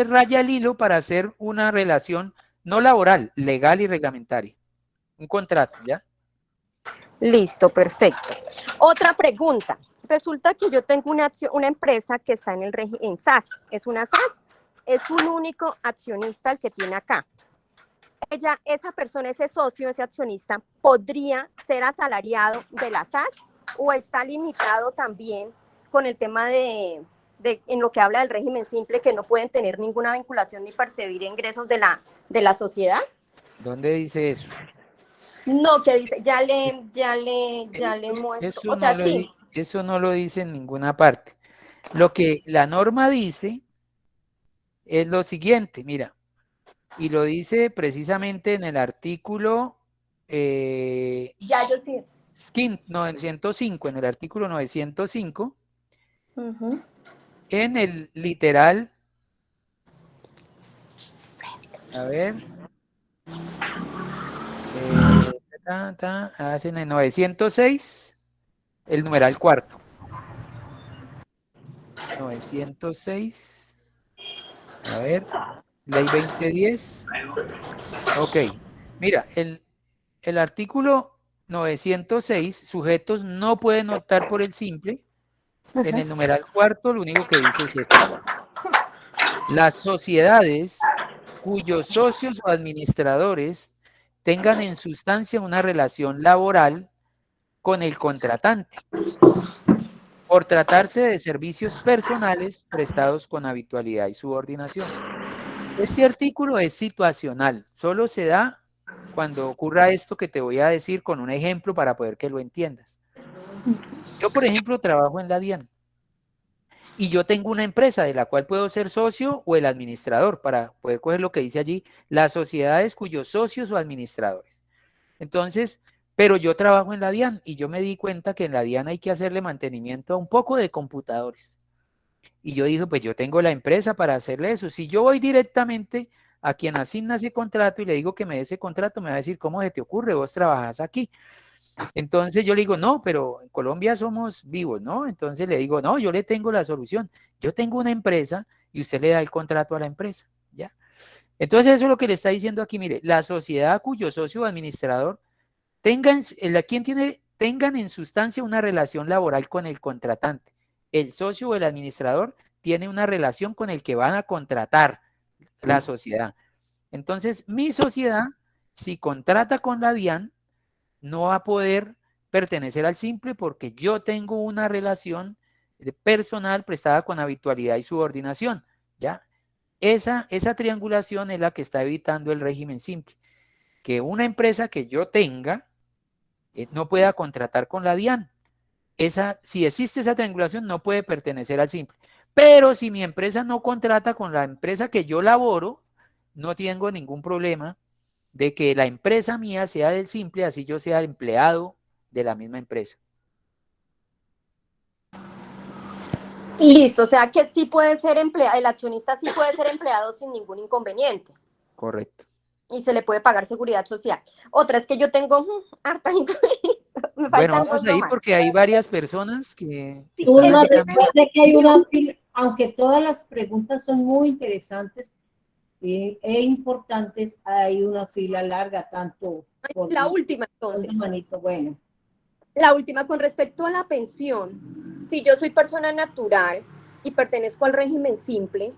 raya el hilo para hacer una relación no laboral, legal y reglamentaria. Un contrato, ¿ya? Listo, perfecto. Otra pregunta. Resulta que yo tengo una empresa que está en SAS. Es una SAS. Es un único accionista el que tiene acá. Esa persona, ese socio, ese accionista, ¿podría ser asalariado de la SAS o está limitado también con el tema en lo que habla del régimen simple, que no pueden tener ninguna vinculación ni percibir ingresos de la sociedad? ¿Dónde dice eso? No, que dice, ya le muestro. Eso no lo dice en ninguna parte. Lo que la norma dice es lo siguiente, mira, y lo dice precisamente en el artículo 905, en el artículo 905, en el literal, a ver, hacen el 906, el numeral cuarto. 906, a ver, ley 2010. Ok, mira, el artículo 906, sujetos no pueden optar por el simple. En el numeral cuarto, lo único que dice es esto. Las sociedades cuyos socios o administradores tengan en sustancia una relación laboral con el contratante, por tratarse de servicios personales prestados con habitualidad y subordinación. Este artículo es situacional, solo se da cuando ocurra esto que te voy a decir con un ejemplo para poder que lo entiendas. Yo, por ejemplo, trabajo en la DIAN y yo tengo una empresa de la cual puedo ser socio o el administrador para poder coger lo que dice allí, las sociedades cuyos socios o administradores. Entonces, pero yo trabajo en la DIAN y yo me di cuenta que en la DIAN hay que hacerle mantenimiento a un poco de computadores. Y yo dije, pues yo tengo la empresa para hacerle eso. Si yo voy directamente a quien asigna ese contrato y le digo que me dé ese contrato, me va a decir, ¿cómo se te ocurre? Vos trabajas aquí. Entonces yo le digo, no, pero en Colombia somos vivos, ¿no? Entonces le digo, no, yo le tengo la solución. Yo tengo una empresa y usted le da el contrato a la empresa, ¿ya? Entonces eso es lo que le está diciendo aquí, mire, la sociedad cuyo socio o administrador tengan en sustancia una relación laboral con el contratante. El socio o el administrador tiene una relación con el que van a contratar la sociedad. Entonces, mi sociedad, si contrata con la DIAN, no va a poder pertenecer al simple porque yo tengo una relación personal prestada con habitualidad y subordinación, ¿ya? Esa triangulación es la que está evitando el régimen simple. Que una empresa que yo tenga no pueda contratar con la DIAN. Si existe esa triangulación, no puede pertenecer al simple. Pero si mi empresa no contrata con la empresa que yo laboro, no tengo ningún problema de que la empresa mía sea del simple, así yo sea empleado de la misma empresa. Listo, o sea que sí puede ser empleado, el accionista sí puede ser empleado sin ningún inconveniente. Correcto. Y se le puede pagar seguridad social. Otra es que yo tengo harta me bueno, vamos ahí porque hay varias personas que... Sí, de que hay una fila, aunque todas las preguntas son muy interesantes e importantes, hay una fila larga, tanto... La última, entonces. Manito, bueno. La última, con respecto a la pensión, si yo soy persona natural y pertenezco al régimen simple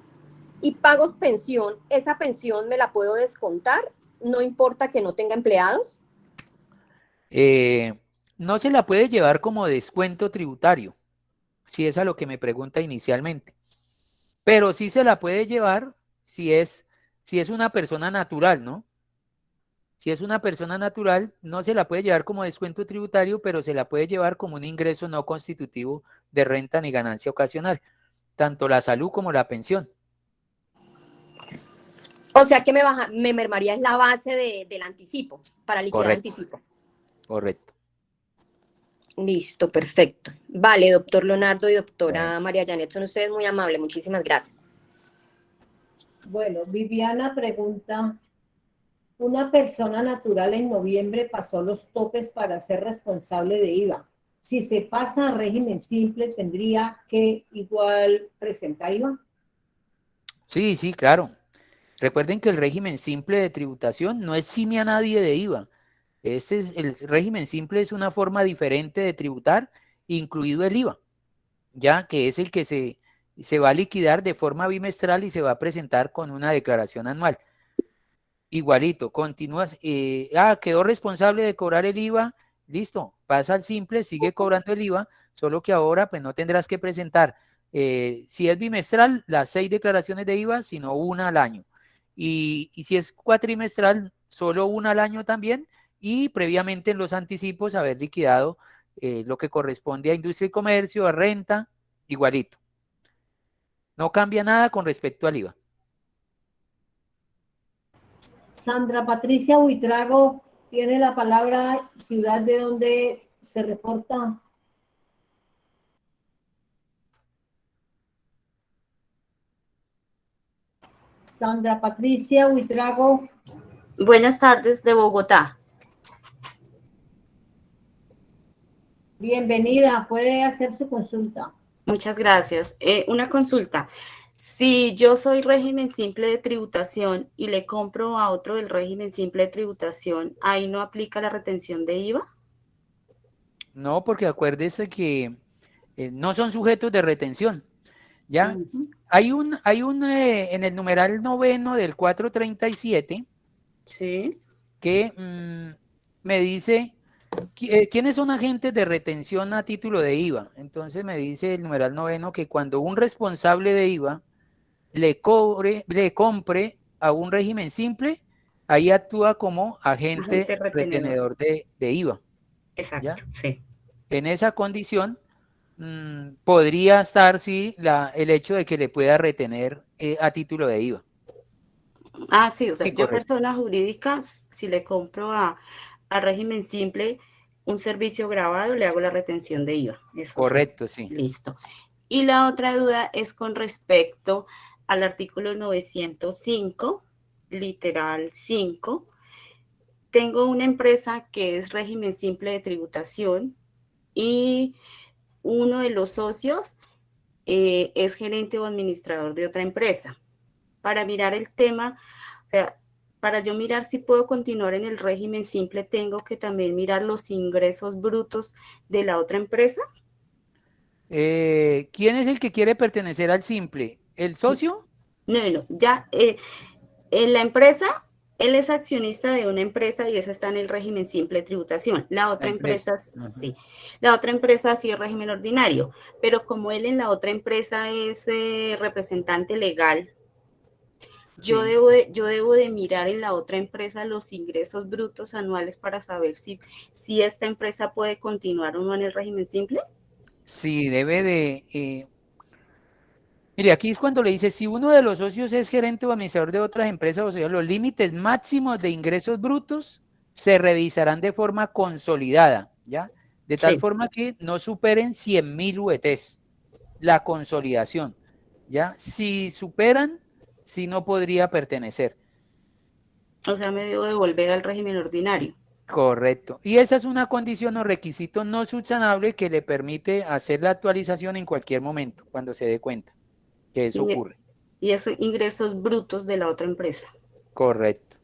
y pago pensión, ¿esa pensión me la puedo descontar? ¿No importa que no tenga empleados? No se la puede llevar como descuento tributario, si es a lo que me pregunta inicialmente. Pero sí se la puede llevar si es una persona natural, ¿no? Si es una persona natural, no se la puede llevar como descuento tributario, pero se la puede llevar como un ingreso no constitutivo de renta ni ganancia ocasional, tanto la salud como la pensión. O sea que me mermaría la base del anticipo, para liquidar Correcto. anticipo. Correcto. Listo, perfecto. Vale, doctor Leonardo y doctora Bueno. María Janet, son ustedes muy amables, muchísimas gracias. Bueno, Viviana pregunta, una persona natural en noviembre pasó los topes para ser responsable de IVA. Si se pasa a régimen simple, ¿tendría que igual presentar IVA? Sí, sí, claro. Recuerden que el régimen simple de tributación no exime a nadie de IVA. El régimen simple es una forma diferente de tributar, incluido el IVA, ya que es el que se va a liquidar de forma bimestral y se va a presentar con una declaración anual. Igualito, continúas, quedó responsable de cobrar el IVA, listo, pasa al simple, sigue cobrando el IVA, solo que ahora pues no tendrás que presentar, si es bimestral, las 6 declaraciones de IVA, sino una al año. Y si es cuatrimestral, solo una al año también, y previamente en los anticipos haber liquidado lo que corresponde a industria y comercio, a renta, igualito. No cambia nada con respecto al IVA. Sandra Patricia Buitrago tiene la palabra, ciudad de donde se reporta. Sandra Patricia Buitrago. Buenas tardes, de Bogotá. Bienvenida, puede hacer su consulta. Muchas gracias. Una consulta. Si yo soy régimen simple de tributación y le compro a otro del régimen simple de tributación, ¿ahí no aplica la retención de IVA? No, porque acuérdese que no son sujetos de retención, ¿ya? Hay un en el numeral 9 del 437 sí, que me dice quiénes son agentes de retención a título de IVA. Entonces me dice el numeral 9 que cuando un responsable de IVA le compre a un régimen simple, ahí actúa como agente retenedor de IVA. Exacto, ¿ya? sí. En esa condición podría estar, sí, el hecho de que le pueda retener a título de IVA. Ah, sí, o sea, Sí, yo correcto. persona jurídica, si le compro a régimen simple un servicio grabado, le hago la retención de IVA. Eso correcto, sí. Listo. Y la otra duda es con respecto al artículo 905, literal 5. Tengo una empresa que es régimen simple de tributación y uno de los socios es gerente o administrador de otra empresa. Para mirar el tema, o sea, para yo mirar si puedo continuar en el régimen simple, tengo que también mirar los ingresos brutos de la otra empresa. ¿Quién es el que quiere pertenecer al simple? ¿El socio? No, ya en la empresa, él es accionista de una empresa y esa está en el régimen simple de tributación. La otra empresa, sí. La otra empresa sí es régimen ordinario, pero como él en la otra empresa es representante legal, yo debo de mirar en la otra empresa los ingresos brutos anuales para saber si esta empresa puede continuar o no en el régimen simple. Sí, debe de... Mire, aquí es cuando le dice, si uno de los socios es gerente o administrador de otras empresas, o sea, los límites máximos de ingresos brutos se revisarán de forma consolidada, ¿ya? De tal forma que no superen 100.000 UETs, la consolidación, ¿ya? Si superan, sí no podría pertenecer. O sea, me debo devolver al régimen ordinario. Correcto. Y esa es una condición o requisito no subsanable que le permite hacer la actualización en cualquier momento, cuando se dé cuenta que eso ocurre. Y esos ingresos brutos de la otra empresa. Correcto.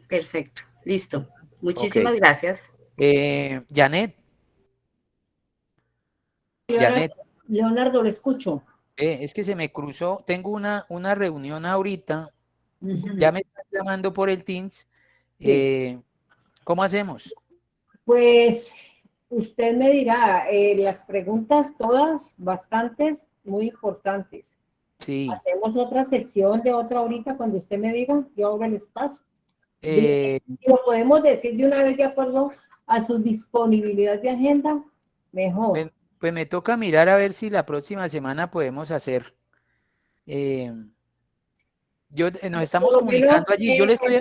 Perfecto. Listo. Muchísimas gracias. Janet. Leonardo, le escucho. Es que se me cruzó, tengo una reunión ahorita, ya me están llamando por el Teams. ¿Cómo hacemos? Pues usted me dirá, las preguntas todas, bastantes, muy importantes. Sí. Hacemos otra sección de otra ahorita cuando usted me diga, yo abro el espacio. Si lo podemos decir de una vez de acuerdo a su disponibilidad de agenda, mejor. Pues me toca mirar a ver si la próxima semana podemos hacer. nos estamos Por lo menos, comunicando allí. Yo le estoy,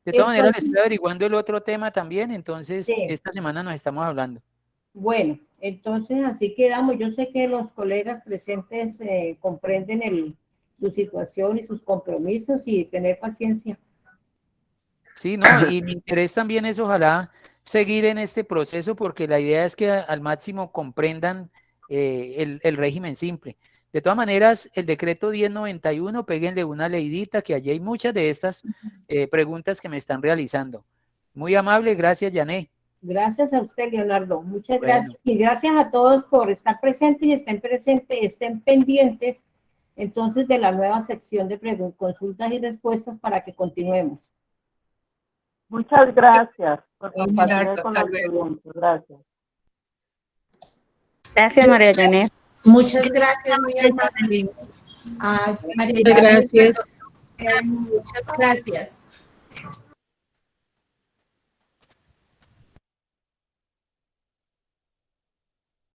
de todas maneras, le entonces, estoy averiguando el otro tema también, entonces sí. esta semana nos estamos hablando. Bueno, entonces así quedamos. Yo sé que los colegas presentes comprenden su situación y sus compromisos y tener paciencia. Sí, no, y mi interés también es ojalá seguir en este proceso porque la idea es que al máximo comprendan el régimen simple. De todas maneras, el decreto 1091, péguenle una leidita que allí hay muchas de estas preguntas que me están realizando. Muy amable, gracias, Yané. Gracias a usted, Leonardo. Muchas Bueno. gracias. Y gracias a todos por estar presentes y estén pendientes entonces de la nueva sección de consultas y respuestas para que continuemos. Muchas gracias por compartir con los preguntas. Gracias. Gracias, María Janet. Muchas gracias, muy amable. María Gracias. Muchas gracias.